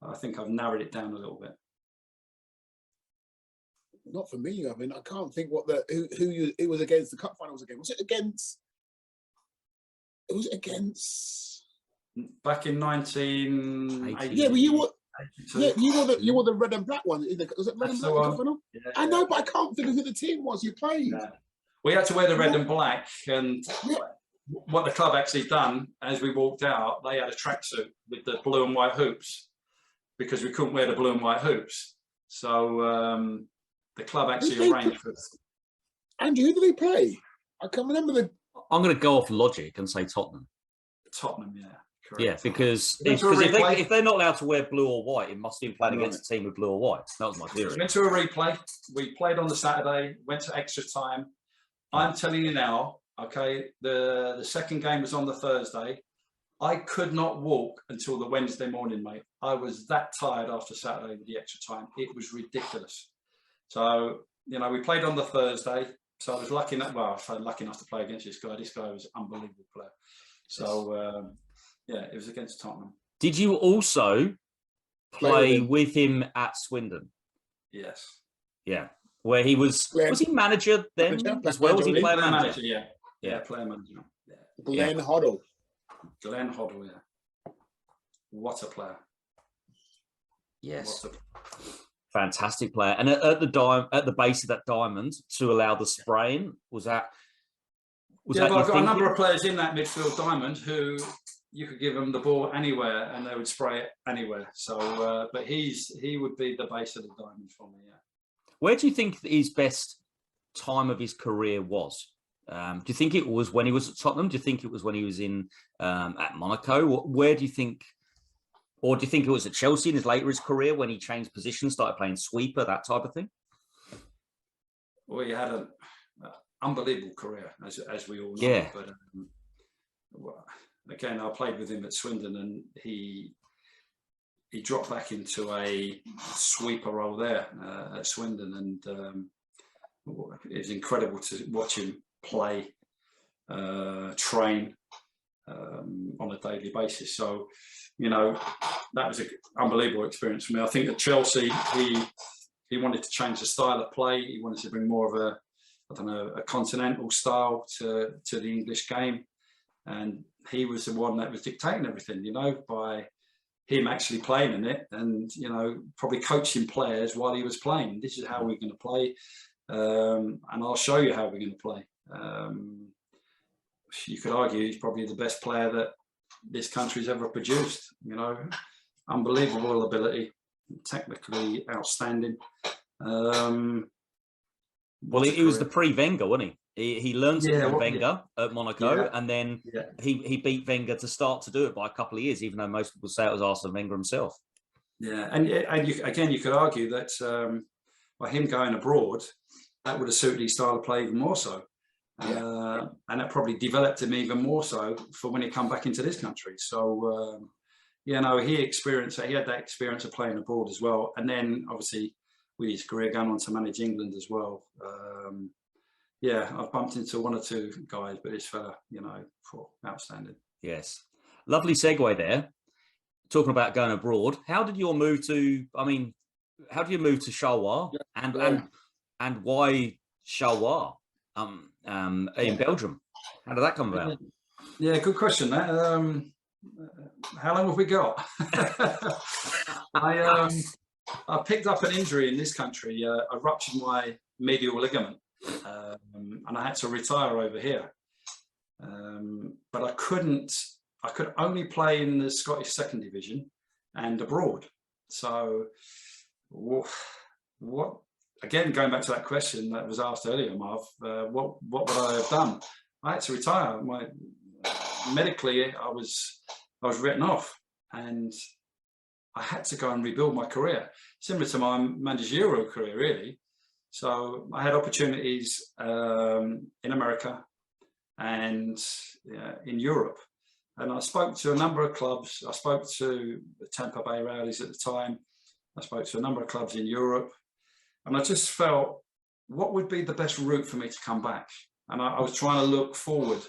I think I've narrowed it down a little bit.
Not for me. I mean, I can't think what who it was against. The cup final was against. Was it against? It was against.
Back in 1980.
Yeah, but you were the red and black one. Was it red and black cup final? Yeah, I know, but I can't think of who the team was you played. Yeah.
We had to wear the red and black, and what the club actually done as we walked out, they had a tracksuit with the blue and white hoops because we couldn't wear the blue and white hoops. So the club actually arranged for us.
Andrew, who did they play? I can't remember
I'm going to go off logic and say Tottenham.
Tottenham, yeah. Correct.
Yeah, because if they're not allowed to wear blue or white, it must have been playing against a team with blue or white. That was my theory.
Went to a replay. We played on the Saturday, went to extra time. I'm telling you now, okay, the second game was on the Thursday. I could not walk until the Wednesday morning, mate. I was that tired after Saturday with the extra time. It was ridiculous. So, we played on the Thursday. So I was lucky enough, lucky enough to play against this guy. This guy was an unbelievable player. So, it was against Tottenham.
Did you also play with him at Swindon?
Yes.
Yeah. Where he was he manager then as well? Was he player manager?
Yeah, player manager. Yeah.
Glenn Hoddle.
Glenn Hoddle, yeah. what a player.
Yes.
What a...
Fantastic player. And at the base of that diamond to allow the spraying, was that
I've got a number of players in that midfield diamond who you could give them the ball anywhere and they would spray it anywhere. So, but he would be the base of the diamond for me. Yeah.
Where do you think his best time of his career was? Do you think it was when he was at Tottenham? Do you think it was when he was in at Monaco? Where do you think, or do you think it was at Chelsea in his later his career when he changed positions, started playing sweeper, that type of thing?
Well, he had an unbelievable career, as we all know.
Yeah.
But again, I played with him at Swindon, and he dropped back into a sweeper role there at Swindon, and it was incredible to watch him play, train on a daily basis. So, that was an unbelievable experience for me. I think at Chelsea, he wanted to change the style of play. He wanted to bring more of a continental style to the English game. And he was the one that was dictating everything, by him actually playing in it and, probably coaching players while he was playing. This is how we're going to play. And I'll show you how we're going to play. You could argue he's probably the best player that this country's ever produced. Unbelievable ability, technically outstanding.
Well, he was the pre-Wenger, wasn't he? He learned it from Wenger at Monaco, and then he beat Wenger to start to do it by a couple of years, even though most people say it was Arsene Wenger himself.
Yeah, and you could argue that by him going abroad, that would have suited his style of play even more so. And that probably developed him even more so for when he come back into this country. So, he had that experience of playing abroad as well. And then obviously with his career going on to manage England as well. I've bumped into one or two guys, but this fella, outstanding. Yes.
Lovely segue there. Talking about going abroad, how did you move to Charloi and why Charloi in Belgium? How did that come about?
Yeah, good question. How long have we got? I picked up an injury in this country. I ruptured my medial ligament, and I had to retire over here. But I could only play in the Scottish Second Division and abroad. So, what? Again, going back to that question that was asked earlier, Marv, what would I have done? I had to retire. Medically, I was written off, and I had to go and rebuild my career, similar to my managerial career, really. So I had opportunities in America and in Europe. And I spoke to a number of clubs. I spoke to the Tampa Bay Rowdies at the time. I spoke to a number of clubs in Europe. And I just felt, what would be the best route for me to come back? And I was trying to look forward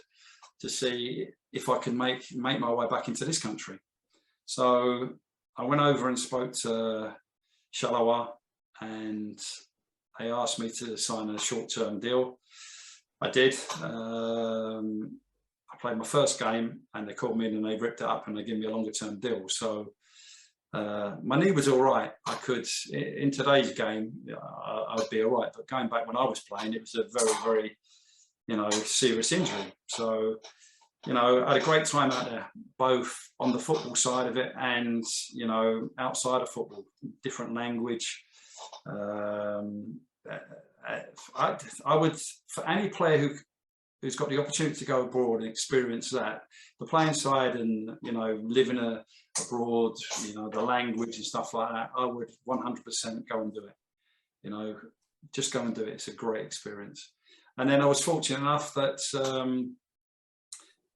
to see if I can make my way back into this country. So I went over and spoke to Charloi, and they asked me to sign a short-term deal. I did. I played my first game, and they called me in and they ripped it up and they gave me a longer-term deal. So my knee was all right. I could, in today's game, I'd be all right. But going back when I was playing, it was a very, very, serious injury. So, I had a great time out there, both on the football side of it and, outside of football, different language. I would, for any player who's got the opportunity to go abroad and experience that, the playing side and, living abroad, the language and stuff like that, I would 100% go and do it. Just go and do it. It's a great experience. And then I was fortunate enough that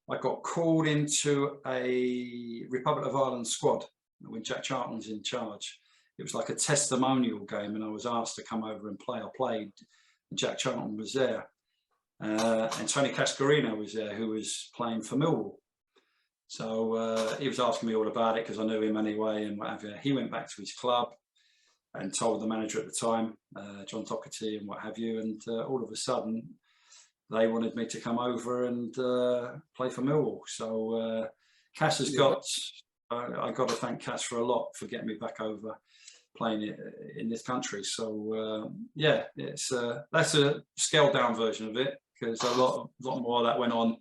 I got called into a Republic of Ireland squad when Jack Charlton was in charge. It was like a testimonial game, and I was asked to come over and play. I played, and Jack Charlton was there. And Tony Cascarino was there, who was playing for Millwall. So he was asking me all about it because I knew him anyway and what have you. He went back to his club and told the manager at the time, John Docherty and what have you. And all of a sudden, they wanted me to come over and play for Millwall. So Cass has got I got to thank Cass for a lot for getting me back over playing it in this country. So yeah, it's that's a scaled down version of it, because a lot more of that went on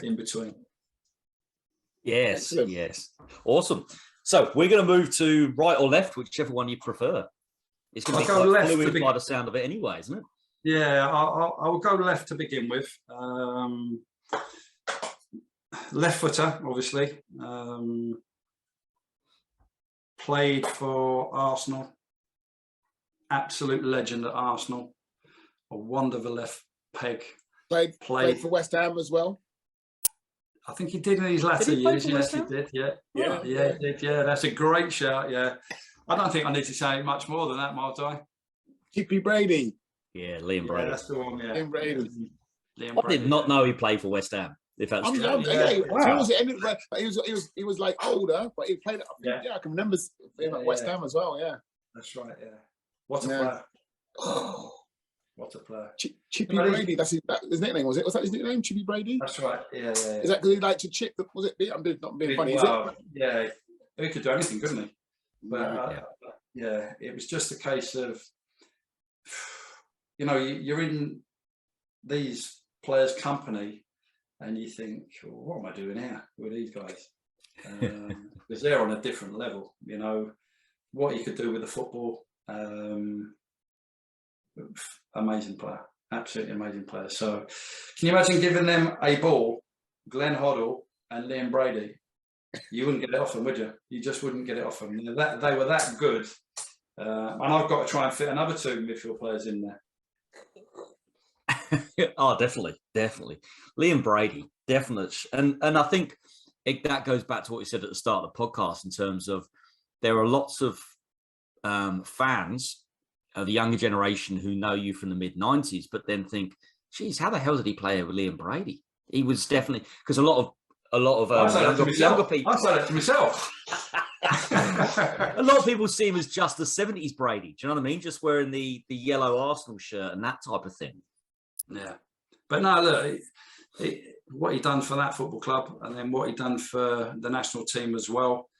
in between.
Yes,
Excellent.
yes, awesome. So we're going to move to right or left, whichever one you prefer. It's going to be
I'll go
quite
left
fluid by the sound of it, anyway, isn't it?
Yeah, I'll go left to begin with. Left footer, obviously. Played for Arsenal. Absolute legend at Arsenal. A wonder of a left peg.
Played for West Ham as well.
I think he did in his latter years. Yes, he did. Yeah, he did. Yeah, that's a great shout. Yeah, I don't think I need to say much more than that, Marv.
Chippy Brady.
Yeah, Liam Brady.
Yeah, that's the one. Yeah,
Liam Brady.
I did not know he played for West Ham. If that's true.
Wow. He was like older, but he played. Yeah, I can remember him at West Ham as well. Yeah,
that's right. Yeah, what a player! What a player!
Chippy Brady. That's his nickname. Was it? Was that his nickname? Chippy Brady.
That's right. Yeah.
Is that because he liked to chip? Was it? I'm not being funny.
Well, yeah, he could do anything, couldn't he? But yeah, it was just a case of, you're in these players' company, and you think, well, what am I doing here with these guys? Because they're on a different level. What he could do with the football. Amazing player, absolutely amazing player. So, can you imagine giving them a ball, Glenn Hoddle and Liam Brady? You wouldn't get it off them, would you? You just wouldn't get it off them. They were that good. And I've got to try and fit another 2 midfield players in there.
Oh, definitely. Liam Brady, definitely. And I think that goes back to what you said at the start of the podcast in terms of there are lots of fans of the younger generation who know you from the mid-90s, but then think, geez, how the hell did he play with Liam Brady? He was definitely, because a lot of younger people.
I said it to myself.
A lot of people see him as just the 70s Brady. Do you know what I mean? Just wearing the yellow Arsenal shirt and that type of thing.
Yeah. But no, look, what he done for that football club, and then what he done for the national team as well,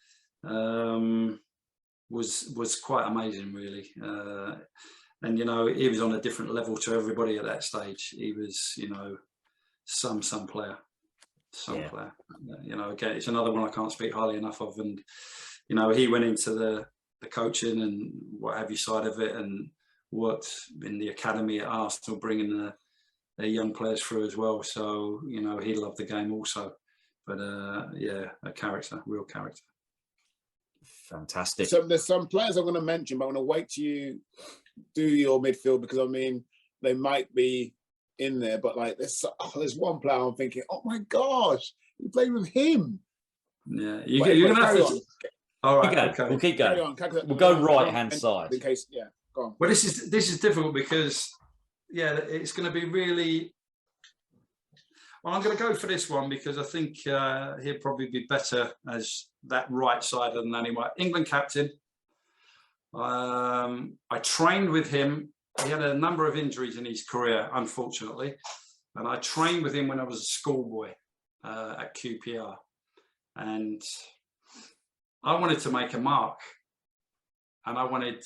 was quite amazing, really. And he was on a different level to everybody at that stage. He was, some player. Player. Again, it's another one I can't speak highly enough of. And he went into the coaching and what have you side of it, and worked in the academy at Arsenal, bringing the young players through as well. So he loved the game also. But a character, real character.
Fantastic.
So there's some players I'm going to mention, but I'm going to wait till you do your midfield, because they might be in there, but like there's one player I'm thinking, oh my gosh, you played with him.
Yeah, you're gonna have to. All right, okay.
We'll keep going. We'll go right hand side.
In case, go on.
Well, this is difficult because it's going to be really. Well, I'm going to go for this one because I think he'll probably be better as that right side than anyway. England captain. I trained with him. He had a number of injuries in his career, unfortunately, and I trained with him when I was a schoolboy at QPR, and I wanted to make a mark, and I wanted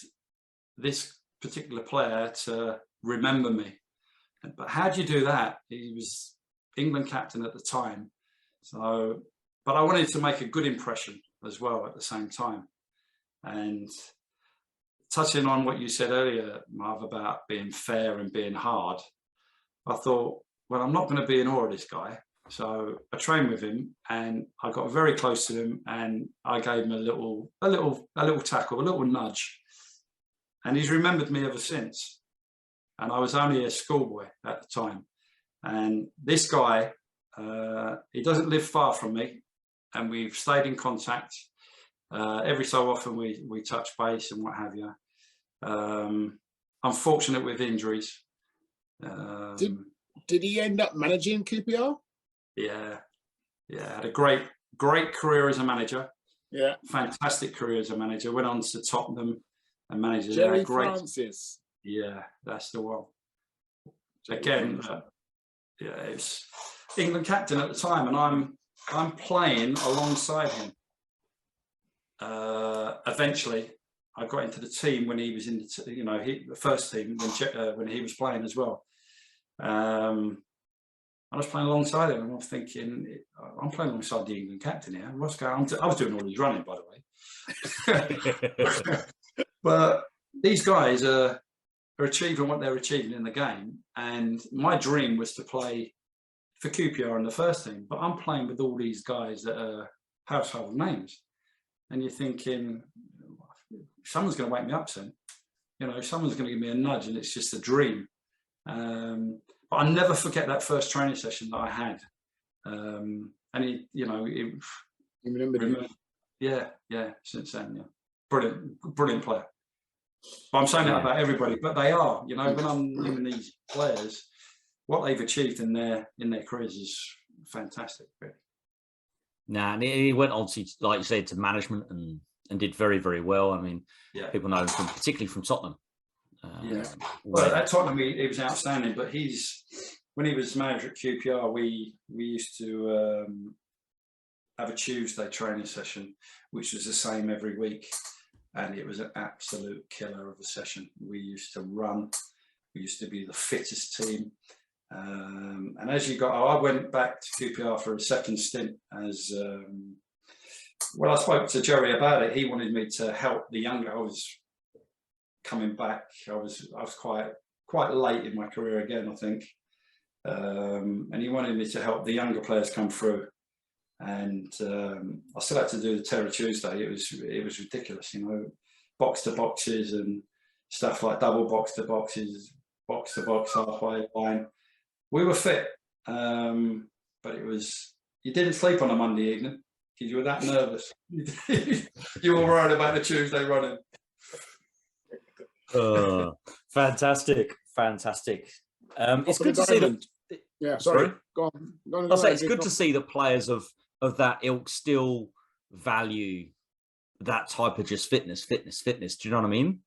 this particular player to remember me. But how do you do that? He was England captain at the time, but I wanted to make a good impression as well at the same time. And touching on what you said earlier, Marv, about being fair and being hard, I thought, well, I'm not going to be in awe of this guy. So I trained with him, and I got very close to him, and I gave him a little tackle, a little nudge, and he's remembered me ever since. And I was only a schoolboy at the time. And this guy, he doesn't live far from me, and we've stayed in contact. Every so often we touch base and what have you. Unfortunate with injuries.
Did he end up managing QPR?
Yeah, had a great career as a manager.
Yeah,
fantastic career as a manager. Went on to Tottenham and managed.
Jerry Francis.
Yeah, that's the one. Again, it's England captain at the time, and I'm playing alongside him. eventually, I got into the team when he was in the first team when he was playing as well. I was playing alongside him, and I'm thinking, I'm playing alongside the England captain here. What's going on? I was doing all his running, by the way. But these guys are achieving what they're achieving in the game. And my dream was to play for QPR in the first team. But I'm playing with all these guys that are household names. And you're thinking, someone's going to wake me up soon. Someone's going to give me a nudge, and it's just a dream. But I'll never forget that first training session that I had. And you remember? Yeah, since then, yeah. Brilliant player. But I'm saying that about everybody, but they are, when I'm naming these players, what they've achieved in their careers is fantastic, really.
And he went on to, like you said, to management and did very, very well. I mean, people know him particularly from Tottenham.
Well, at Tottenham, he was outstanding. But when he was manager at QPR, we used to have a Tuesday training session, which was the same every week, and it was an absolute killer of a session. We used to run. We used to be the fittest team. And as I went back to QPR for a second stint as. I spoke to Jerry about it. He wanted me to help the younger. I was coming back. I was quite late in my career again, I think. And he wanted me to help the younger players come through. And I still had to do the Terror Tuesday. It was ridiculous, box to boxes and stuff like double box to boxes, box to box, halfway line. We were fit, but you didn't sleep on a Monday evening because you were that nervous. You were worried about the Tuesday running.
Fantastic. It's good to see that.
Yeah, sorry. Go on.
I'll say it's good to see that players of that ilk still value that type of just fitness. Do you know what I mean?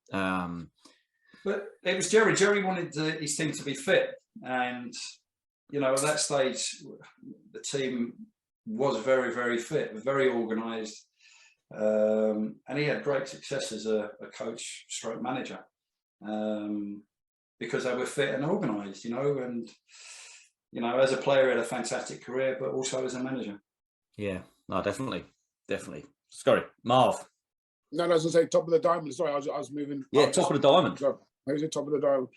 But it was Jerry. Jerry wanted his team to be fit, and at that stage, the team was very, very fit, very organised, and he had great success as a coach, stroke manager, because they were fit and organised, and as a player, he had a fantastic career, but also as a manager.
Yeah, no, definitely. Sorry, Marv.
No, I was going to say top of the diamond. Sorry, I was moving.
Yeah, top of the diamond.
Who's the top of the diamond?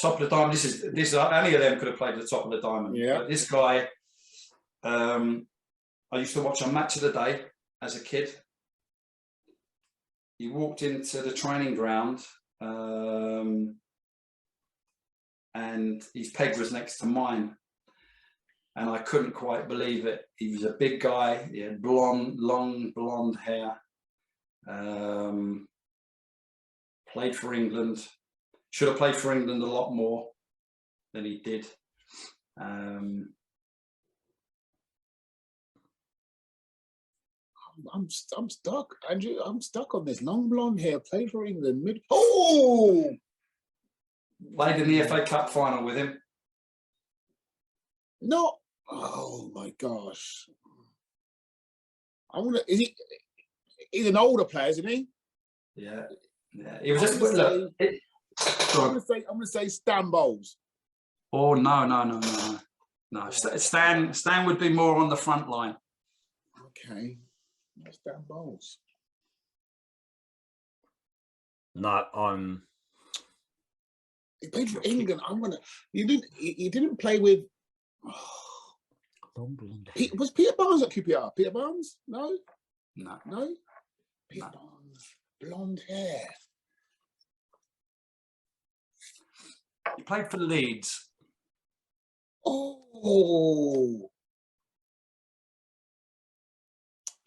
Top of the diamond. This is any of them could have played at the top of the diamond.
Yeah.
But this guy, I used to watch on Match of the Day as a kid. He walked into the training ground, and his peg was next to mine. And I couldn't quite believe it. He was a big guy. He had long blonde hair. Played for England. Should have played for England a lot more than he did. I'm
stuck, Andrew. I'm stuck on this. Long blonde hair. Played for England.
Played in the FA Cup final with him.
No. Oh my gosh. He's an older player, isn't he?
Yeah. He was I'm
gonna say Stan Bowles.
Oh no. Stan would be more on the front line.
Okay. Stan Bowles.
No,
He played for England. You didn't play with. Was Peter Barnes at QPR? Peter Barnes? No. Peter Barnes, blonde hair.
He played for Leeds.
Oh,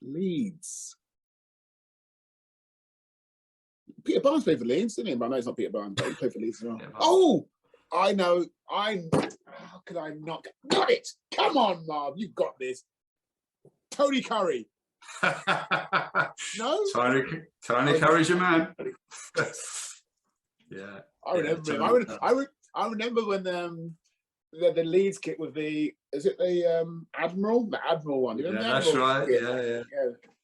Leeds. Peter Barnes played for Leeds, didn't he? But I know it's not Peter Barnes, but he played for Leeds as well. Oh, I know. How could I not? Got it. Come on, Marv. You got this. Tony Curry. No?
Tony Curry's your man. Yeah.
I remember him. I remember when the Leeds kit with the Admiral? The Admiral one.
Yeah, that's right. Yeah.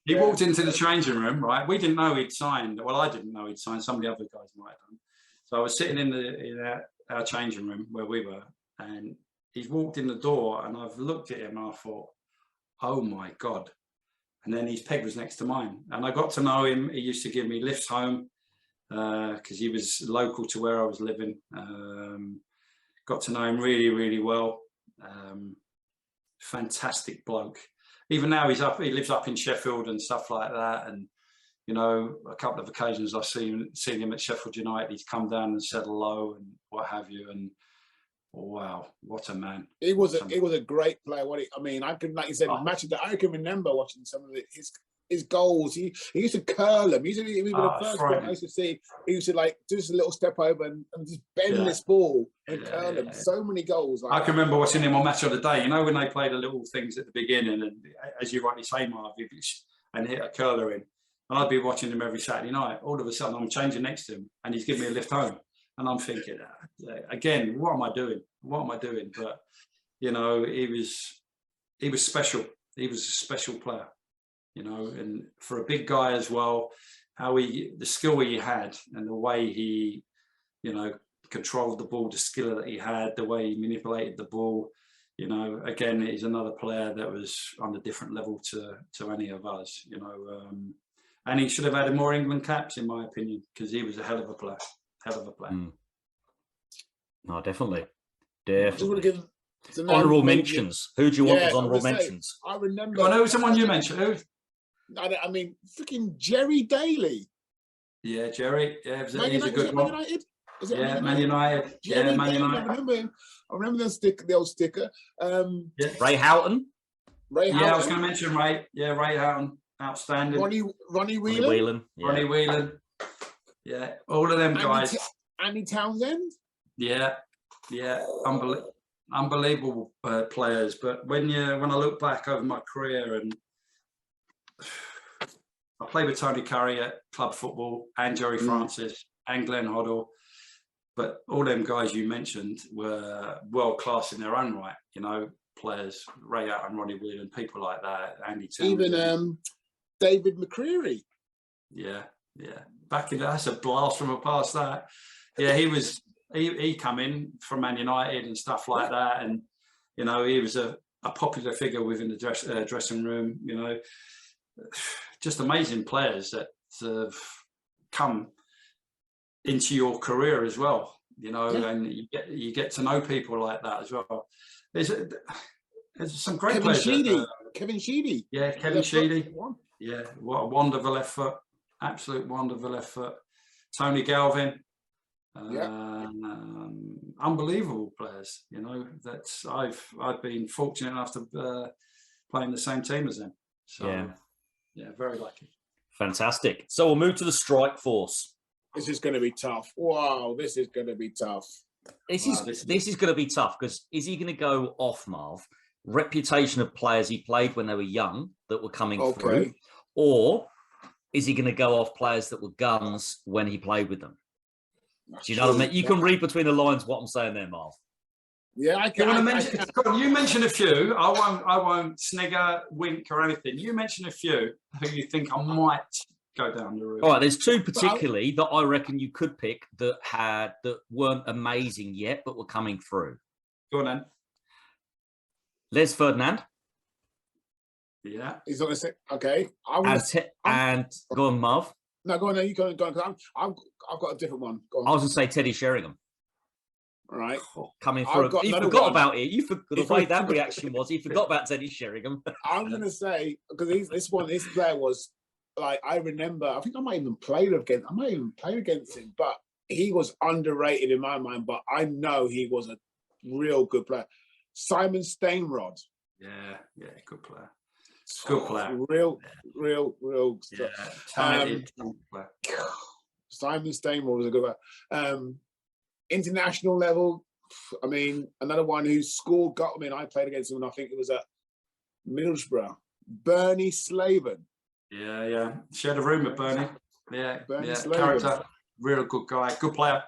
He walked into the changing room, right? We didn't know he'd signed. Well, I didn't know he'd signed. Some of the other guys might have done. So I was sitting in our changing room where we were, and he's walked in the door, and I've looked at him and I thought, oh my God. And then his peg was next to mine. And I got to know him. He used to give me lifts home because he was local to where I was living. Got to know him really, really well. Fantastic bloke. Even now he lives up in Sheffield and stuff like that. And, you know, a couple of occasions I've seen him at Sheffield United. He's come down and said hello and what have you. And wow, what a man.
He was a great player. I mean, I can, like you said, matches that I can remember watching some of his goals. He used to curl them. He was the first one I used to see. He used to like do just a little step over and just bend this ball and curl them. So many goals. Like
I can remember watching him on Match of the Day. You know, when they play the little things at the beginning, and as you rightly say, Marv, and hit a curler in, and I'd be watching him every Saturday night. All of a sudden, I'm changing next to him, and he's giving me a lift home, and I'm thinking, again, what am I doing? What am I doing? But you know, he was special. He was a special player. You know, and for a big guy as well, the skill he had and the way he, you know, controlled the ball, the skill that he had, the way he manipulated the ball, you know, again, he's another player that was on a different level to any of us, you know, and he should have had more England caps, in my opinion, because he was a hell of a player,
No, definitely.
Honourable
mentions. Who do you want as honourable mentions?
I remember.
I know someone you mentioned. Who?
I mean, freaking Jerry Daly.
Yeah, Jerry. Yeah,
he's a good one. Man United?
Yeah, Man United.
Jerry
Man
Daly,
United.
I remember him. I remember the old sticker.
Ray Houghton.
I was going to mention Ray. Yeah, Ray Houghton. Outstanding.
Ronnie Whelan.
Ronnie Whelan. Yeah, all of them guys.
Andy Townsend.
Yeah. Unbelievable players. But when I look back over my career, and I played with Tony Curry at club football, and Jerry Francis, and Glenn Hoddle, but all them guys you mentioned were world class in their own right. You know, players, Ray Out and Ronnie Whelan, people like that, Andy Townsend.
Even David McCreary.
Yeah. Back in that's a blast from a past. That. Yeah, he come in from Man United and stuff like that, and you know, he was a popular figure within the dressing room. You know, just amazing players that have come into your career as well. You know, and you get to know people like that as well. There's some great players.
Kevin Sheedy.
Yeah, Kevin Sheedy. Yeah, what a wonderful effort! Absolute wonderful effort. Tony Galvin. Unbelievable players, you know, that I've been fortunate enough to play in the same team as them. So yeah, very lucky.
Fantastic. So we'll move to the strike force.
This is going to be tough. Wow, this is going to be tough.
This is going to be tough because is he going to go off, Marv? Reputation of players he played when they were young that were coming through, or is he going to go off players that were guns when he played with them? Do you know what I mean? You can read between the lines what I'm saying there, Marv.
Yeah, I can.
You mention a few. I won't snigger, wink, or anything. You mention a few who you think I might go down the route.
All right, there's two particularly that I reckon you could pick that weren't amazing yet, but were coming through.
Go on then.
Les Ferdinand.
Yeah,
he's on the set. Okay,
and go on, Marv.
No, go on. No, you go on. I've got a different one. Go on.
I was going to say Teddy Sheringham.
All right,
coming through. He forgot about it. The way that reaction was, he forgot about Teddy Sheringham.
I'm going to say because this player was like I remember. I think I might even play against him, but he was underrated in my mind. But I know he was a real good player. Simon Steinrod.
Yeah, good player. Good player.
Real.
Yeah, talented player.
Simon Steinrod was a good player. International level, I mean, another one who scored. I played against him, and I think it was at Middlesbrough. Bernie Slaven.
Yeah. Shared a room with Bernie. Yeah,
Bernie Slaven.
Character, real good guy, good player.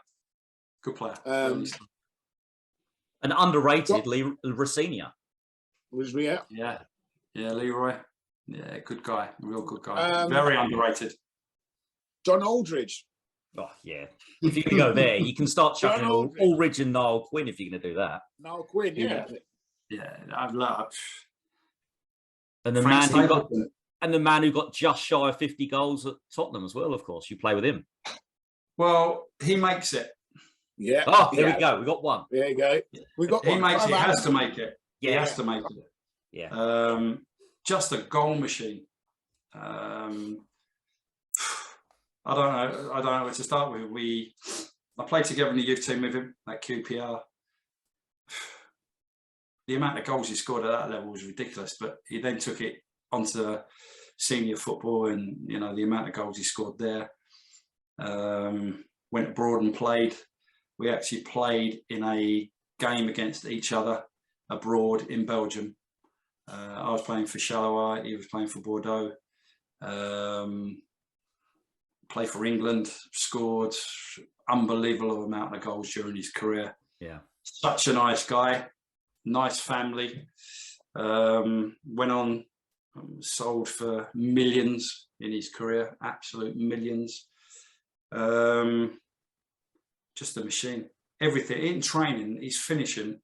An underrated Lee Rosenia.
Was we out?
Yeah, Leroy. Yeah, good guy, real good guy. Very underrated.
John Aldridge.
Oh, yeah. If you're going to go there, you can start chucking Aldridge and Niall Quinn if you're going to do that.
Niall Quinn, yeah.
Yeah, I've loved.
And the man who got just shy of 50 goals at Tottenham as well, of course. You play with him.
Well, he makes it.
Yeah.
Oh, there we go. We got one.
There you go. We got
he
one.
Makes it. He has to make it.
Yeah.
He has to make it.
Yeah.
Just a goal machine. I don't know where to start with. I played together in the youth team with him at QPR. The amount of goals he scored at that level was ridiculous, but he then took it onto senior football, and the amount of goals he scored there. Went abroad and played. We actually played in a game against each other abroad in Belgium. I was playing for Charloi, he was playing for Bordeaux. Played for England, scored unbelievable amount of goals during his career.
Yeah,
such a nice guy, nice family. Went on, sold for millions in his career, absolute millions. Just a machine. Everything in training, his finishing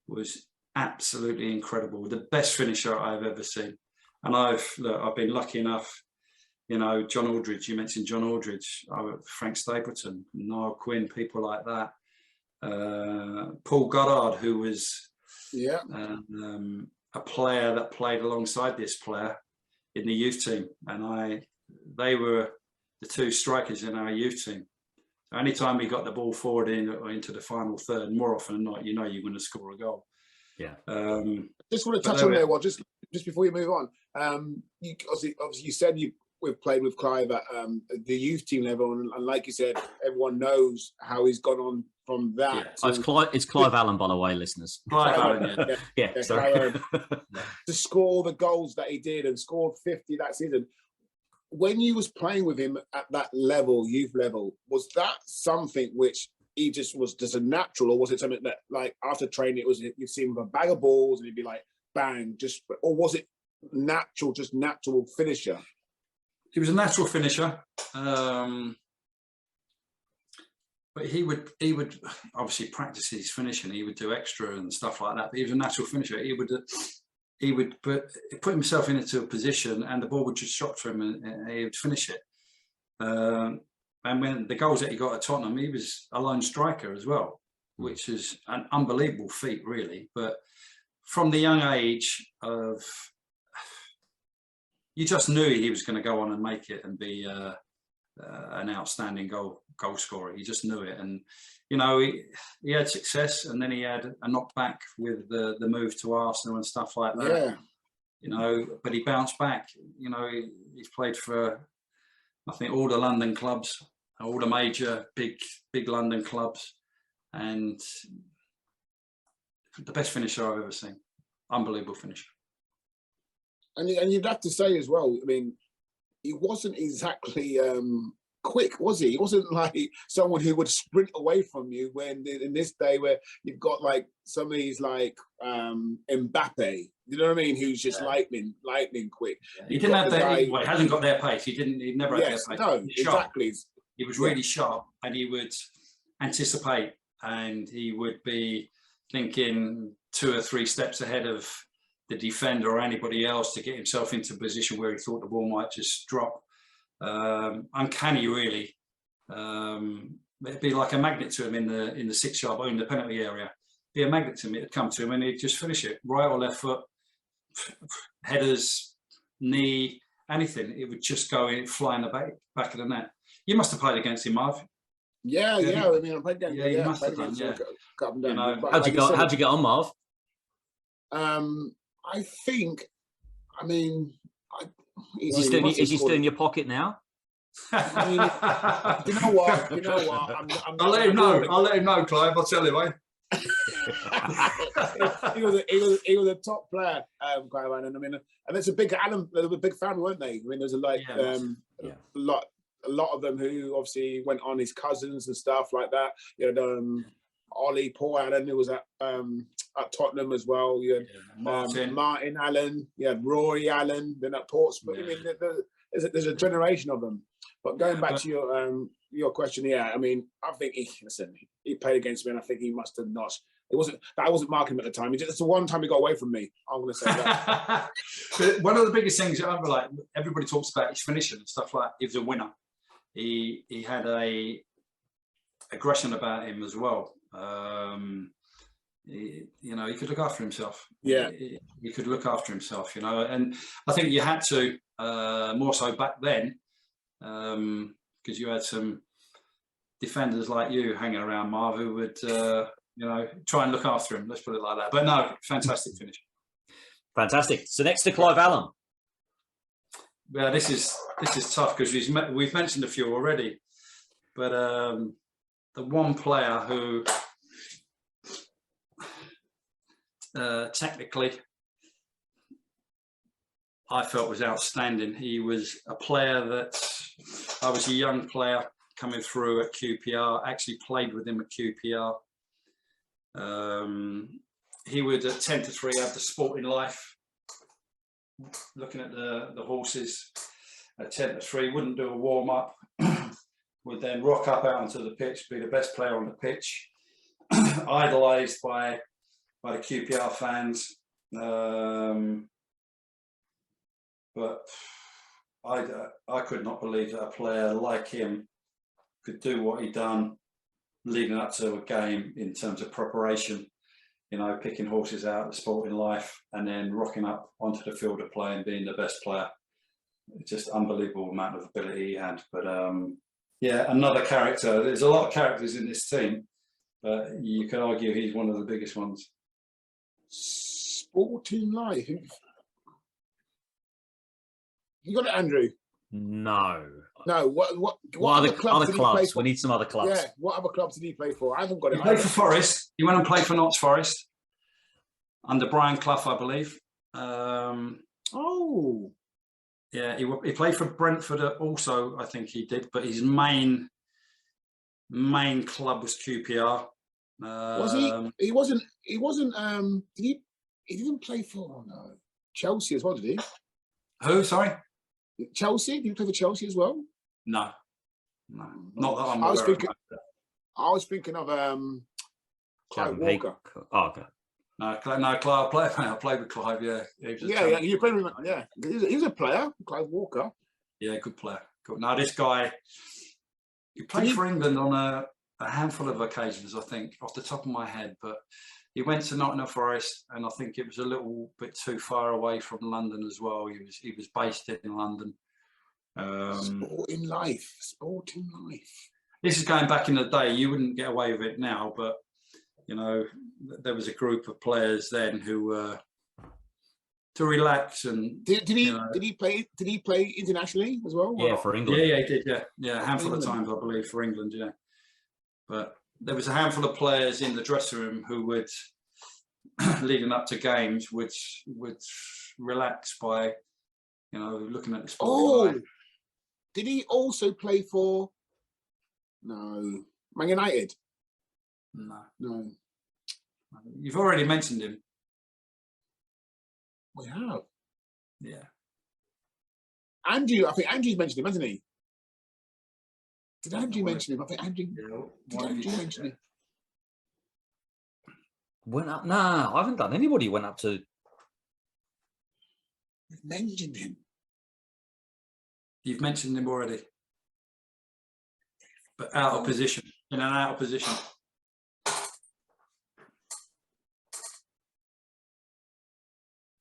was absolutely incredible. The best finisher I've ever seen. And I've been lucky enough. John Aldridge, you mentioned John Aldridge, Frank Stapleton, Niall Quinn, people like that. Paul Goddard, who was a player that played alongside this player in the youth team. And they were the two strikers in our youth team. Anytime we got the ball forward into the final third, more often than not, you're going to score a goal.
Yeah.
Just want to touch on there, just before you move on. You obviously you said we've played with Clive at the youth team level, and like you said, everyone knows how he's gone on from that.
Yeah. It's Clive Allen, by the way, listeners.
Clive Allen,
yeah. Sorry.
To score the goals that he did and scored 50 that season. When you was playing with him at that level, youth level, was that something which he just was just a natural, or was it something that, like, after training, you'd see him with a bag of balls and he'd be like, bang, or was it natural finisher?
He was a natural finisher, but he would obviously practice his finishing. He would do extra and stuff like that. But he was a natural finisher. He would put himself into a position, and the ball would just shot to him, and he would finish it. And when the goals that he got at Tottenham, he was a lone striker as well, which is an unbelievable feat, really. But from the young age of, you just knew he was going to go on and make it and be an outstanding goal scorer. You just knew it. And, he had success, and then he had a knockback with the move to Arsenal and stuff like that. Yeah. But he bounced back. He's played for, I think, all the London clubs, all the major big London clubs, and the best finisher I've ever seen. Unbelievable finisher.
And you'd have to say as well, I mean, he wasn't exactly quick, was he? He wasn't like someone who would sprint away from you when in this day where you've got like some of these like Mbappe, you know what I mean, who's just lightning quick.
Yeah. He didn't have that. He hasn't got their pace. He never had their pace.
No, exactly.
He was really sharp, and he would anticipate, and he would be thinking 2 or 3 steps ahead of the defender or anybody else to get himself into a position where he thought the ball might just drop. Uncanny, really. It'd be like a magnet to him in the 6-yard or in the penalty area. Be a magnet to him. It'd come to him and he'd just finish it, right or left foot, headers, knee, anything. It would just go in, fly in the back of the net. You must have played against him, Marv.
Yeah. I mean, I played against him.
You must have done. Yeah.
How'd you get on, Marv?
I think, I mean,
is he still in your pocket now?
I mean, you know what?
I'll let him know, Clive. I'll tell him, eh?
he was a top player, Clive Allen. I mean, and it's a big family, weren't they? I mean, there's a lot of them who obviously went on, his cousins and stuff like that. Ollie, Paul Allen, who was at Tottenham as well. You had Martin Allen. You had Rory Allen, then at Portsmouth.
Yeah.
I mean, there's a generation of them. But going back to your question, yeah, I mean, I think he played against me, and I think he must have not. I wasn't marking him at the time. It's the one time he got away from me. I'm going to say that.
But one of the biggest things I remember, like everybody talks about his finishing and stuff like. He was a winner. He had a aggression about him as well. He could look after himself.
Yeah,
he could look after himself. And I think you had to more so back then because you had some defenders like you hanging around, Marv, who would. Try and look after him. Let's put it like that. But no, fantastic finish.
Fantastic. So next to Clive Allen.
Yeah, this is tough because we've mentioned a few already. But the one player who technically I felt was outstanding. He was a player that I was a young player coming through at QPR. Actually played with him at QPR. He would at 10 to 3 have the sporting life, looking at the horses at 10 to 3, wouldn't do a warm up, would then rock up out onto the pitch, be the best player on the pitch, idolised by the QPR fans. But I could not believe that a player like him could do what he done leading up to a game in terms of preparation, picking horses out of the sporting life and then rocking up onto the field of play and being the best player. It's just unbelievable amount of ability he had. But another character. There's a lot of characters in this team, but you could argue he's one of the biggest ones.
Sporting life. You got it, Andrew?
No.
What
other clubs? We need some other clubs.
Yeah, what other clubs did he play for? I haven't got it.
He played for Forest. He went and played for Notts Forest under Brian Clough, I believe. Yeah, he played for Brentford also, I think he did, but his main club was QPR.
Was he? He wasn't. He didn't play for Chelsea as well, did he?
Who? Sorry.
Chelsea? Did you play for Chelsea as well?
No, not that I'm
I was
aware
thinking.
of.
I was thinking of Clive Walker.
Oh, okay.
No, Clive. I played with Clive. Yeah,
you played with him. Yeah, he was a player, Clive Walker.
Yeah, good player. Good. Now this guy, he played for England on a handful of occasions, I think, off the top of my head. But he went to Nottingham Forest, and I think it was a little bit too far away from London as well. He was based in London.
Sporting life.
This is going back in the day. You wouldn't get away with it now, but there was a group of players then who were to relax and.
Did he play internationally as well?
Yeah, for England.
Yeah, he did. Yeah, a handful of times, I believe, for England. Yeah, but there was a handful of players in the dressing room who would, leading up to games, would relax by, looking at the sport.
Did he also play for? No, Man United.
No. You've already mentioned him.
We have.
Yeah.
Andrew, I think Andrew's mentioned him, hasn't he? Did Andrew mention him? I think Andrew. Did Andrew mention him?
Went up? Nah, I haven't done. Anybody went up to.
We've mentioned him.
You've mentioned him already. But out of position. In an out of position.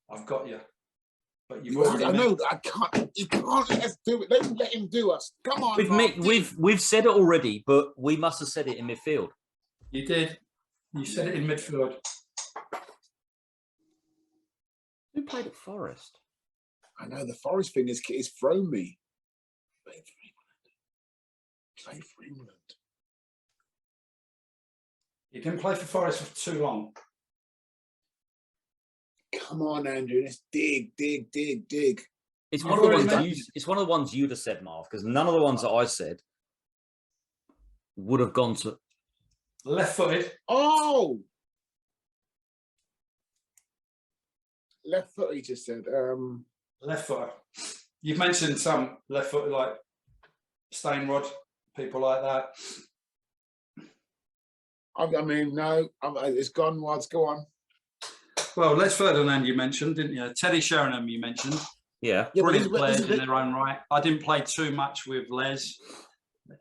I've got you. But you've already.
I know. I can't. You can't let us do it. Don't let him do us. Come on.
We've said it already, but we must have said it in midfield.
You did. You said it in midfield.
Who played at Forest?
I know the Forest thing is thrown me. Played for England.
He didn't play for Forest for too long.
Come on, Andrew. Let's dig.
It's one of the ones you'd have said, Marv, because none of the ones that I said would have gone to.
Left-footed.
Oh, left foot. He just said.
Left footer. You've mentioned some left footed like Stainrod, people like that.
I mean, no, it's gone. Wads, go on.
Well, Les Ferdinand you mentioned, didn't you? Teddy Sheringham you mentioned.
Yeah.
Brilliant players in their own right. I didn't play too much with Les.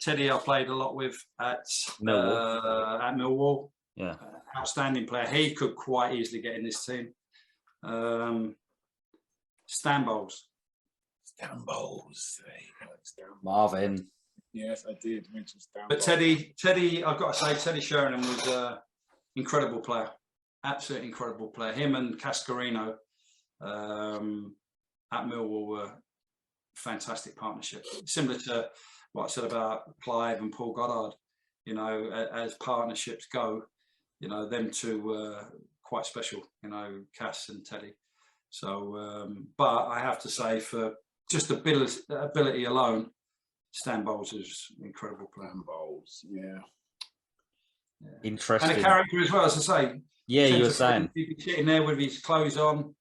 Teddy I played a lot with at Millwall.
Yeah.
Outstanding player. He could quite easily get in this team. Stan Bowles.
Marvin.
Yes, I did mention Stan.
But Teddy, I've got to say, Teddy Sheringham was an incredible player. Absolutely incredible player. Him and Cascarino at Millwall were fantastic partnership. Similar to what I said about Clive and Paul Goddard. You know, as partnerships go, you know, them two were quite special, you know, Cass and Teddy. So, but I have to say, for just ability alone, Stan Bowles is an incredible player.
Stan Bowles, yeah.
Interesting.
And a character as well, as I say.
Yeah, you were saying.
He'd be sitting there with his clothes on,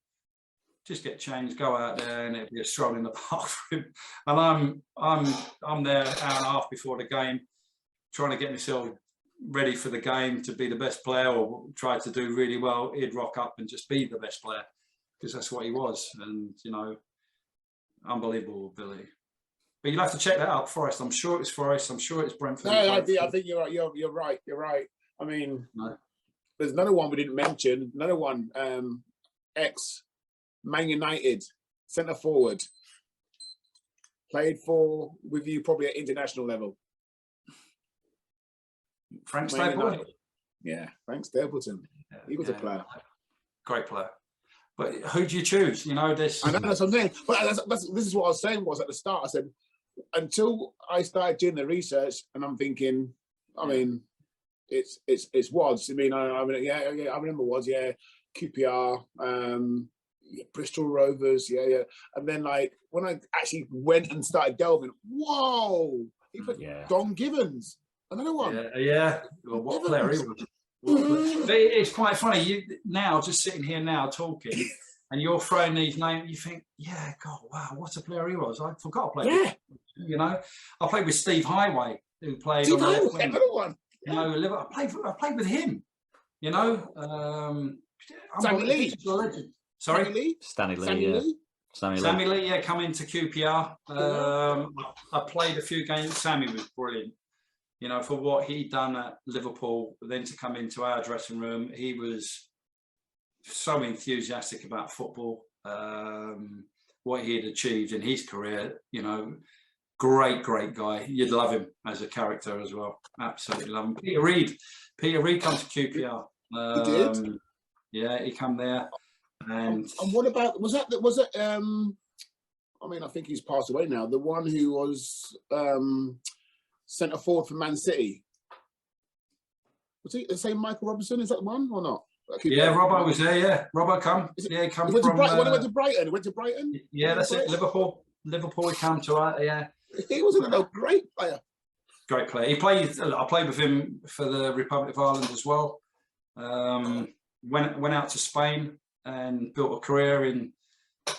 just get changed, go out there, and it'd be a stroll in the park for him. And I'm there an hour and a half before the game, trying to get myself ready for the game to be the best player or try to do really well. He'd rock up and just be the best player because that's what he was. And, you know, unbelievable ability. But you'll have to check that out, Forest. I'm sure it's Forest. I'm sure it's Brentford.
No, I think you're right. You're right. You're right. I mean, there's another one we didn't mention. Another one, ex-Man United, centre forward. Played with you probably at international level.
Frank Stapleton.
Yeah, Frank Stapleton. He was a player.
Great player. But who do you choose? You know, this.
I know, that's what I'm saying. But this is what I was saying was at the start. I said, until I started doing the research, and I'm thinking, I mean, it's Wads. I mean, I remember Wads. Yeah, QPR, Bristol Rovers. Yeah. And then like when I actually went and started delving, whoa! He put Don Givens. Another one.
Yeah. Well, what player he was. It's quite funny. You now just sitting here now talking, and you're throwing these names. You think, yeah, God, wow, what a player he was. I forgot to play. Yeah. You know, I played with Steve Highway, who played on the left wing.
Another one.
You know, I played with him. You know,
Sammy Lee.
Sorry,
Stanley Lee.
Sammy Lee, yeah, come into QPR. I played a few games. Sammy was brilliant. You know, for what he'd done at Liverpool, then to come into our dressing room, he was so enthusiastic about football, what he had achieved in his career. You know, great guy. You'd love him as a character as well. Absolutely love him. Peter Reid comes to QPR.
He did?
Yeah, he come there. And
what about, was it, I mean, I think he's passed away now. The one who was centre forward for Man City. Was he the same Michael Robinson? Is that the one or not?
Yeah, Robbo was there. Yeah, Robbo come. Yeah, he come from.
Went to Brighton. Went to Brighton.
Yeah, that's it. Liverpool. He come to. Yeah.
He was a great player.
Great player. He played. I played with him for the Republic of Ireland as well. Went out to Spain and built a career in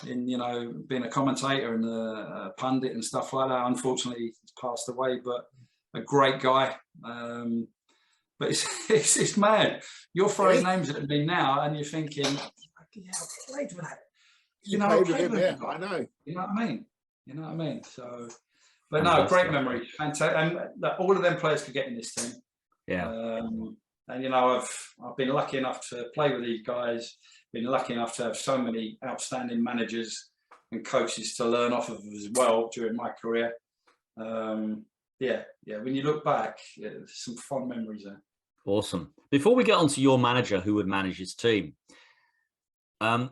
you know, being a commentator and a pundit and stuff like that. Unfortunately, he's passed away, but a great guy. But it's mad. You're throwing names at me now, and you're thinking, yeah, I played with that. You know, I played with him. I know. You know what I mean? So, but no, great memory. Fantastic. And all of them players could get in this team.
Yeah.
And you know, I've been lucky enough to play with these guys. Been lucky enough to have so many outstanding managers and coaches to learn off of as well during my career. When you look back, there's some fond memories there.
Awesome. Before we get on to your manager who would manage his team, I'm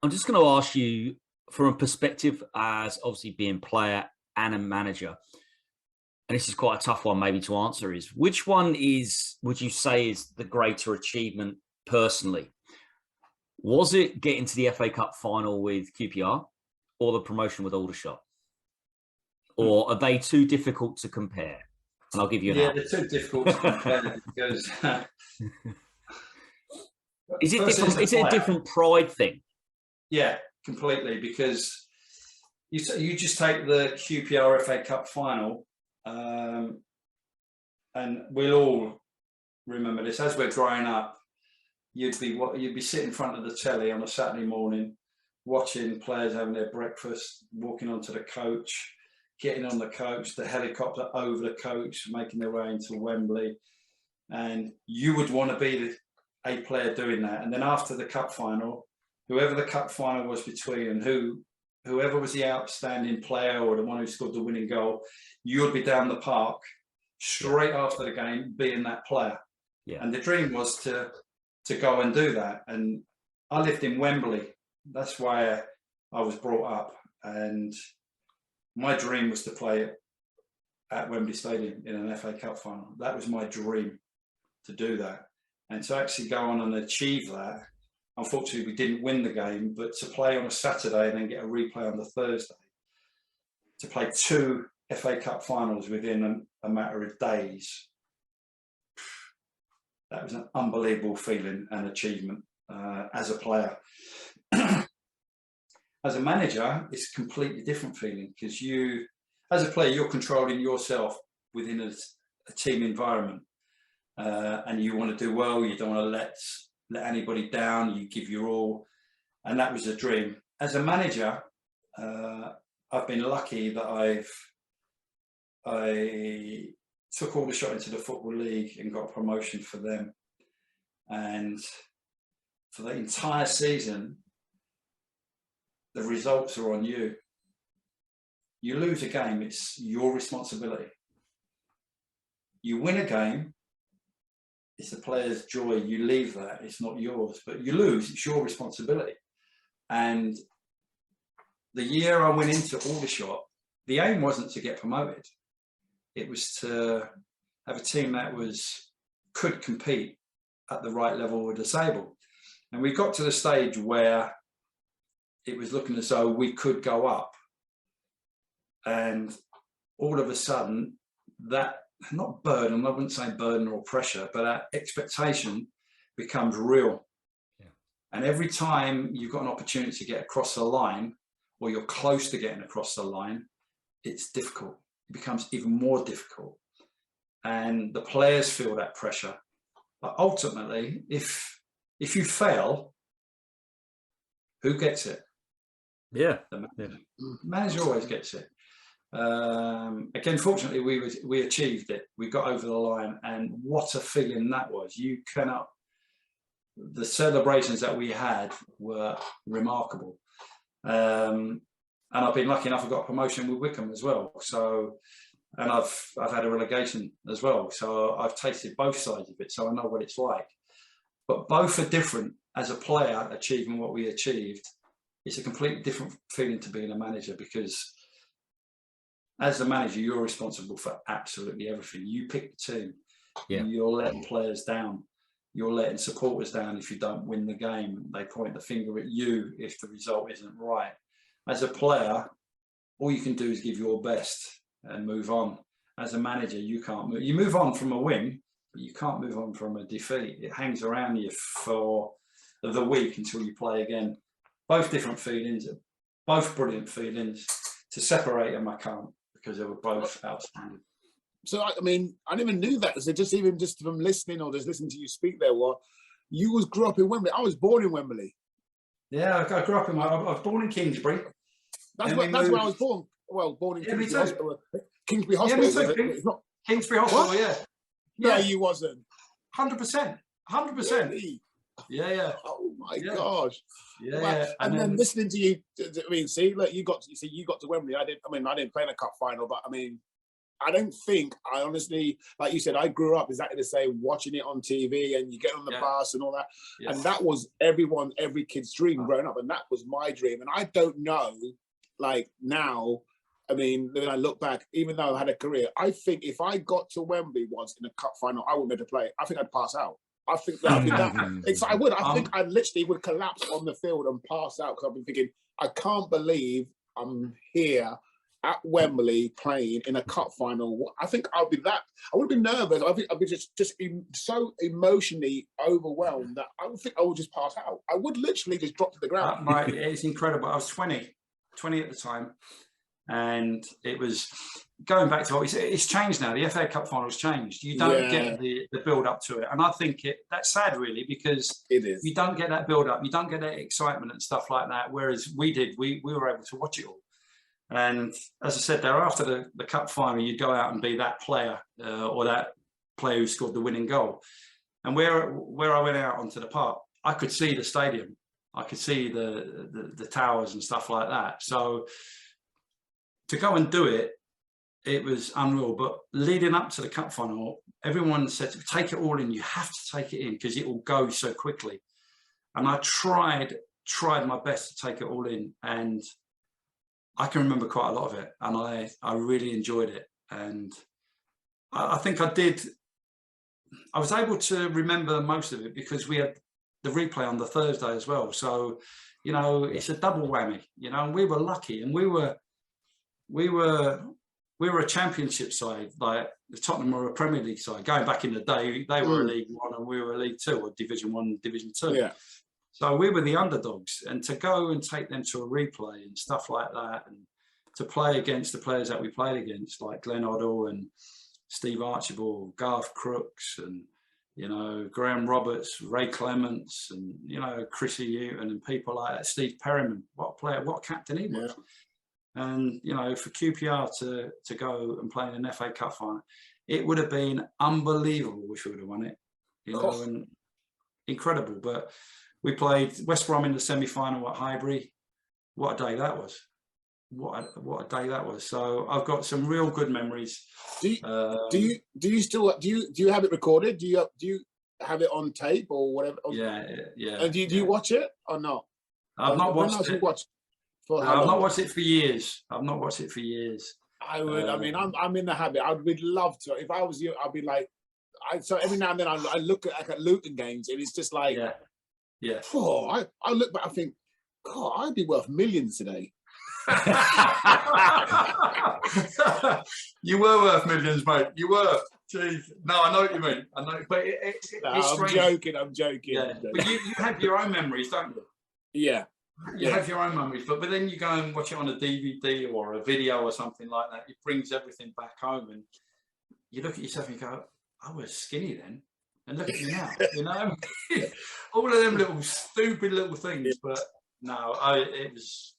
just going to ask you, from a perspective as obviously being player and a manager, and this is quite a tough one maybe to answer, is which one would you say is the greater achievement personally? Was it getting to the FA Cup final with QPR or the promotion with Aldershot? Or are they too difficult to compare? and I'll give you an
Yeah,
out.
they're too difficult to compare because
Is it different? Is it a different pride thing?
Yeah, completely. Because you just take the QPR FA Cup final, and we'll all remember this as we're growing up. You'd be sitting in front of the telly on a Saturday morning, watching players having their breakfast, walking onto the coach, getting on the coach, the helicopter over the coach, making their way into Wembley, and you would want to be a player doing that. And then after the cup final, whoever the cup final was between, and whoever was the outstanding player or the one who scored the winning goal, you would be down the park straight after the game being that player.
Yeah.
And the dream was to go and do that. And I lived in Wembley. That's why I was brought up. And my dream was to play at Wembley Stadium in an FA Cup final. That was my dream, to do that. And to actually go on and achieve that, unfortunately, we didn't win the game, but to play on a Saturday and then get a replay on the Thursday, to play 2 FA Cup finals within a matter of days, that was an unbelievable feeling and achievement as a player. As a manager, it's a completely different feeling, because you, as a player, you're controlling yourself within a team environment, and you want to do well. You don't want to let anybody down. You give your all, and that was a dream. As a manager, I've been lucky that I took all the shot into the Football League and got a promotion for them, and for the entire season, the results are on you. You lose a game, it's your responsibility. You win a game, it's the player's joy. You leave that, it's not yours. But you lose, it's your responsibility. And the year I went into Aldershot, the aim wasn't to get promoted. It was to have a team that could compete at the right level with the table. And we got to the stage where it was looking as though we could go up. And all of a sudden, that, not burden, I wouldn't say burden or pressure, but that expectation becomes real. Yeah. And every time you've got an opportunity to get across the line, or you're close to getting across the line, it's difficult. It becomes even more difficult. And the players feel that pressure. But ultimately, if you fail, who gets it?
Yeah.
The manager always gets it. Again, fortunately, we achieved it. We got over the line, and what a feeling that was. You cannot. The celebrations that we had were remarkable. And I've been lucky enough. I got a promotion with Wycombe as well. So, and I've had a relegation as well. So I've tasted both sides of it. So I know what it's like. But both are different. As a player, achieving what we achieved, it's a completely different feeling to being a manager, because as a manager, you're responsible for absolutely everything. You pick the team. Yeah. You're letting players down. You're letting supporters down if you don't win the game. They point the finger at you if the result isn't right. As a player, all you can do is give your best and move on. As a manager, you can't move. You move on from a win, but you can't move on from a defeat. It hangs around you for the week until you play again. Both different feelings, both brilliant feelings. To separate them, I can't, because they were both outstanding.
So, I mean, I never knew that. So just from listening or just listening to you speak there, you grew up in Wembley. I was born in Wembley.
Yeah, I grew up I was born in Kingsbury.
That's where I was born. Well, born in Kingsbury Hospital. Kingsbury Hospital.
Yeah, Kingsbury Hospital, what? Yeah.
No, you wasn't.
100%. 100%.
Really?
Yeah.
Oh my gosh.
Yeah.
Wow. And then listening to you, I mean, see, look, you got to Wembley. I didn't play in a cup final, but I mean, I honestly, like you said, I grew up exactly the same, watching it on TV, and you get on the bus and all that. Yes. And that was every kid's dream growing up. And that was my dream. And I don't know, like now, I mean, when I look back, even though I had a career, I think if I got to Wembley once in a cup final, I wouldn't be able to play. I think I'd pass out. I think I would. I think I literally would collapse on the field and pass out, because I've been thinking, I can't believe I'm here at Wembley playing in a cup final, I think I would be nervous. I think I'd be just so emotionally overwhelmed that I would think I would just pass out. I would literally just drop to the ground.
It's incredible. I was 20 at the time. And it was going back to what we said, it's changed now. The FA Cup final's changed. You don't get the build up to it. And I think that's sad, really, because
it is.
You don't get that build up. You don't get that excitement and stuff like that. Whereas we did, we were able to watch it all. And as I said, there after the cup final, you'd go out and be that player or that player who scored the winning goal. And where I went out onto the park, I could see the stadium. I could see the towers and stuff like that. So to go and do it, it was unreal. But leading up to the cup final, everyone said, take it all in. You have to take it in because it will go so quickly. And I tried my best to take it all in. And I can remember quite a lot of it. And I really enjoyed it. And I think I was able to remember most of it because we had the replay on the Thursday as well. So, you know, it's a double whammy, you know, and we were lucky. And we were a championship side, like the Tottenham were a Premier League side. Going back in the day, they were a League One and we were a League Two, or Division One, Division Two. Yeah. So we were the underdogs, and to go and take them to a replay and stuff like that, and to play against the players that we played against, like Glenn Hoddle and Steve Archibald, Garth Crooks, and you know Graham Roberts, Ray Clements, and you know Chrissy Hewton and people like that. Steve Perryman, what a player, what a captain he was. Yeah. And, you know, for QPR to go and play in an FA Cup final, it would have been unbelievable if we would have won it, you know, and incredible. But we played West Brom in the semi-final at Highbury. What a day that was. What a day that was. So I've got some real good memories.
Do you have it recorded? Do you have it on tape or whatever?
Yeah.
And do you watch it or not?
I've not watched it. I've not watched it for years.
I would. I mean, I'm in the habit. I would love to. If I was you, I'd be like. So every now and then I look at Luton games, and it's just like,
yeah.
Oh, I look back. I think, God, I'd be worth millions today.
You were worth millions, mate. You were. Jeez. No, I know what you mean. I know, but it's
strange. I'm joking.
Yeah. But you have your own memories, don't you?
Yeah.
You have your own memories, but then you go and watch it on a DVD or a video or something like that. It brings everything back home, and you look at yourself and you go, "I was skinny then, and look at me now." You know, all of them little stupid little things. But no, it was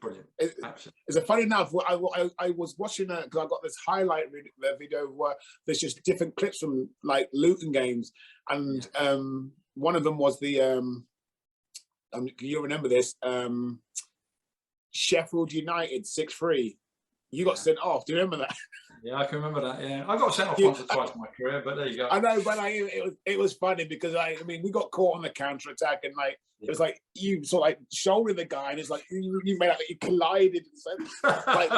brilliant. Absolutely.
It's a funny enough. I was watching because I got this highlight video where there's just different clips from like Luton games, and one of them was the. You remember this? Sheffield United 6-3. You got sent off. Do you remember that?
Yeah, I can remember that. Yeah, I got sent off once or twice in my career, but there you go.
I know, but it was funny because I mean we got caught on the counter attack, and like it was like you sort of like shouldering the guy, and it's like you made out that you collided. Like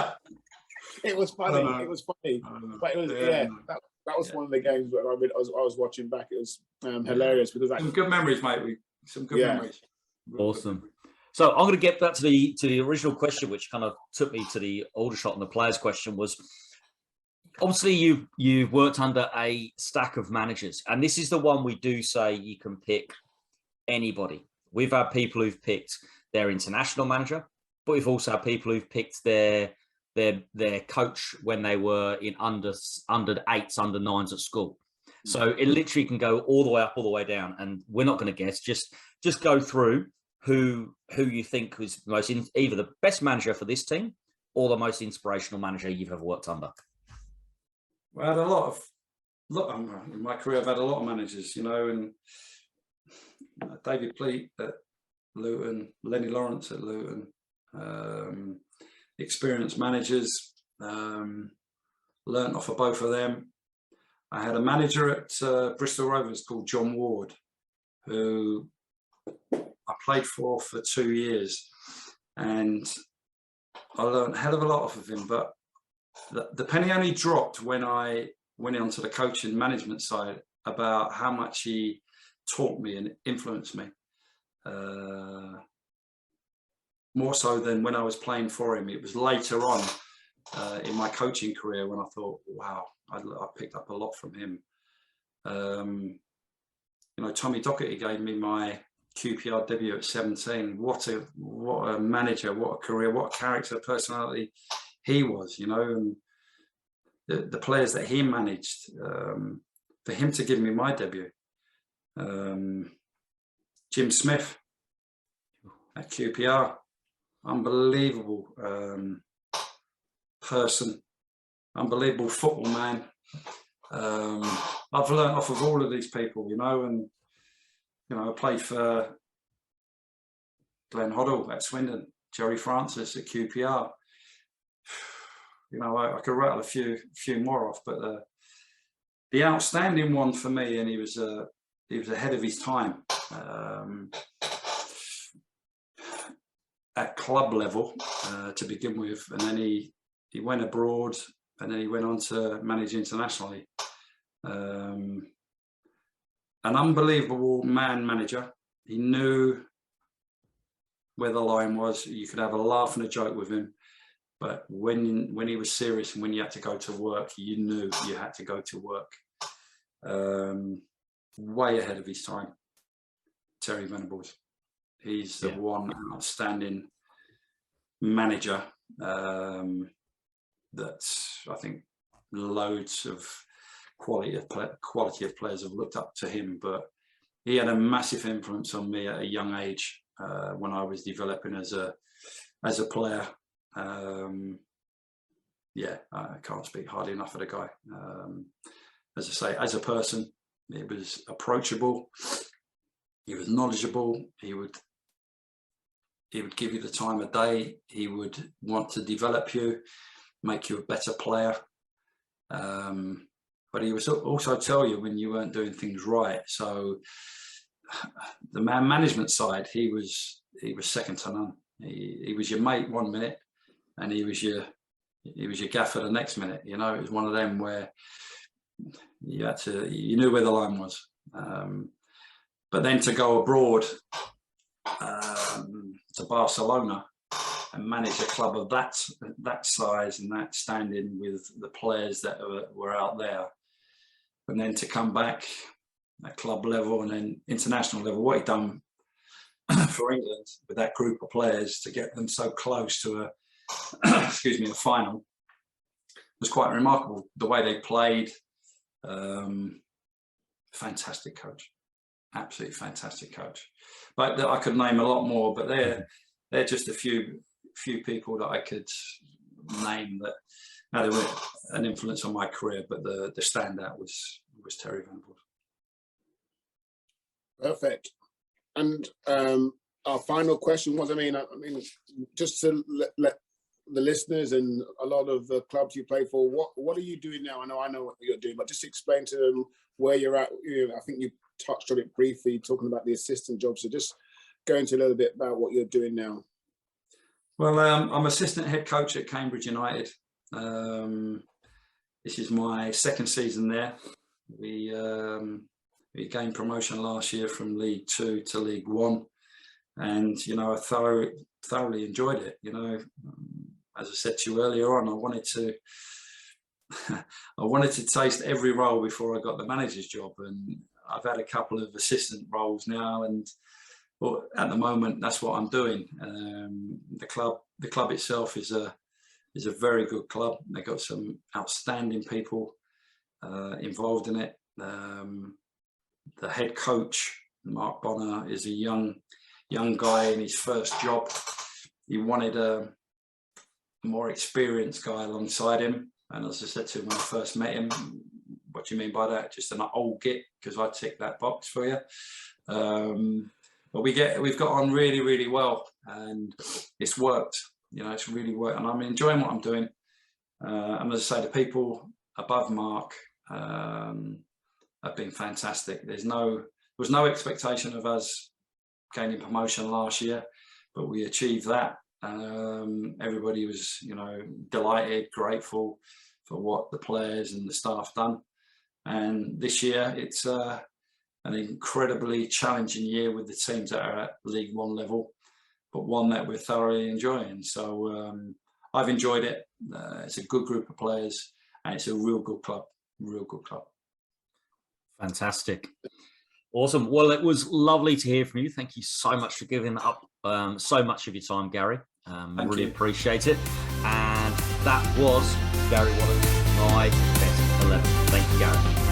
it was funny. It was funny. But it was that was one of the games where I was watching back. It was hilarious because
some good memories, mate. Some good memories.
Awesome. So I'm going to get back to the original question, which kind of took me to the Aldershot and the players question. Was obviously you've worked under a stack of managers, and this is the one we do say you can pick anybody. We've had people who've picked their international manager, but we've also had people who've picked their coach when they were in under 8s, under 9s at school. So it literally can go all the way up, all the way down, and we're not going to guess. Just go through who you think was either the best manager for this team or the most inspirational manager you've ever worked under.
Well, I had a lot in my career. I've had a lot of managers, you know, and David Pleat at Luton, Lenny Lawrence at Luton, experienced managers. Learnt off of both of them. I had a manager at Bristol Rovers called John Ward, who I played for 2 years, and I learned a hell of a lot off of him. But the penny only dropped when I went onto the coaching management side about how much he taught me and influenced me. more so than when I was playing for him. It was later on in my coaching career when I thought, wow, I picked up a lot from him. You know, Tommy Docherty gave me my QPR debut at 17. What a manager, what a career, what a character, personality he was, you know, and the players that he managed, for him to give me my debut. Jim Smith at QPR, unbelievable person, unbelievable football man. I've learned off of all of these people, you know, and, you know, I played for Glenn Hoddle at Swindon, Jerry Francis at QPR. You know, I could rattle a few more off, but the outstanding one for me, and he was ahead of his time at club level to begin with, and then he went abroad, and then he went on to manage internationally. An unbelievable manager. He knew where the line was. You could have a laugh and a joke with him, but when he was serious and when you had to go to work, you knew you had to go to work. Way ahead of his time, Terry Venables. He's the one outstanding manager that I think loads of quality of players have looked up to him, but he had a massive influence on me at a young age when I was developing as a player. Yeah, I can't speak highly enough of the guy. As I say, as a person, he was approachable, he was knowledgeable, he would give you the time of day, he would want to develop you, make you a better player. But he would also tell you when you weren't doing things right. So the man management side, he was second to none. He was your mate 1 minute, and he was your gaffer the next minute. You know, it was one of them where you knew where the line was. But then to go abroad to Barcelona and manage a club of that size and that standing with the players that were out there, and then to come back at club level and then international level, what he'd done for England with that group of players to get them so close to a excuse me, a final was quite remarkable. The way they played, fantastic coach, absolutely fantastic coach. But I could name a lot more, but they're just a few people that I could name that had an influence on my career. But the standout was Terry Venables.
Perfect. And our final question was, I mean, just to let the listeners and a lot of the clubs you play for, what are you doing now? I know what you're doing, but just explain to them where you're at. I think you touched on it briefly, talking about the assistant job. So just go into a little bit about what you're doing now.
Well, I'm assistant head coach at Cambridge United. This is my second season there. We gained promotion last year from League 2 to League 1, and you know, I thoroughly enjoyed it. You know, as I said to you earlier on, I wanted to taste every role before I got the manager's job, and I've had a couple of assistant roles now, and at the moment that's what I'm doing. The club itself is a very good club. They've got some outstanding people involved in it. The head coach, Mark Bonner, is a young guy in his first job. He wanted a more experienced guy alongside him. And as I said to him when I first met him, what do you mean by that? Just an old git, because I tick that box for you. But we've got on really, really well, and it's worked. You know, it's really worked, and I'm enjoying what I'm doing. And as I say, the people above Mark have been fantastic. There was no expectation of us gaining promotion last year, but we achieved that. Everybody was, you know, delighted, grateful for what the players and the staff done. And this year, it's an incredibly challenging year with the teams that are at League 1 level. one that we're thoroughly enjoying. So I've enjoyed it. It's a good group of players, and it's a real good club. Real good club.
Fantastic. Awesome. Well, it was lovely to hear from you. Thank you so much for giving up so much of your time, Gary. Really appreciate it. And that was Gary Waddock, my best 11. Thank you, Gary.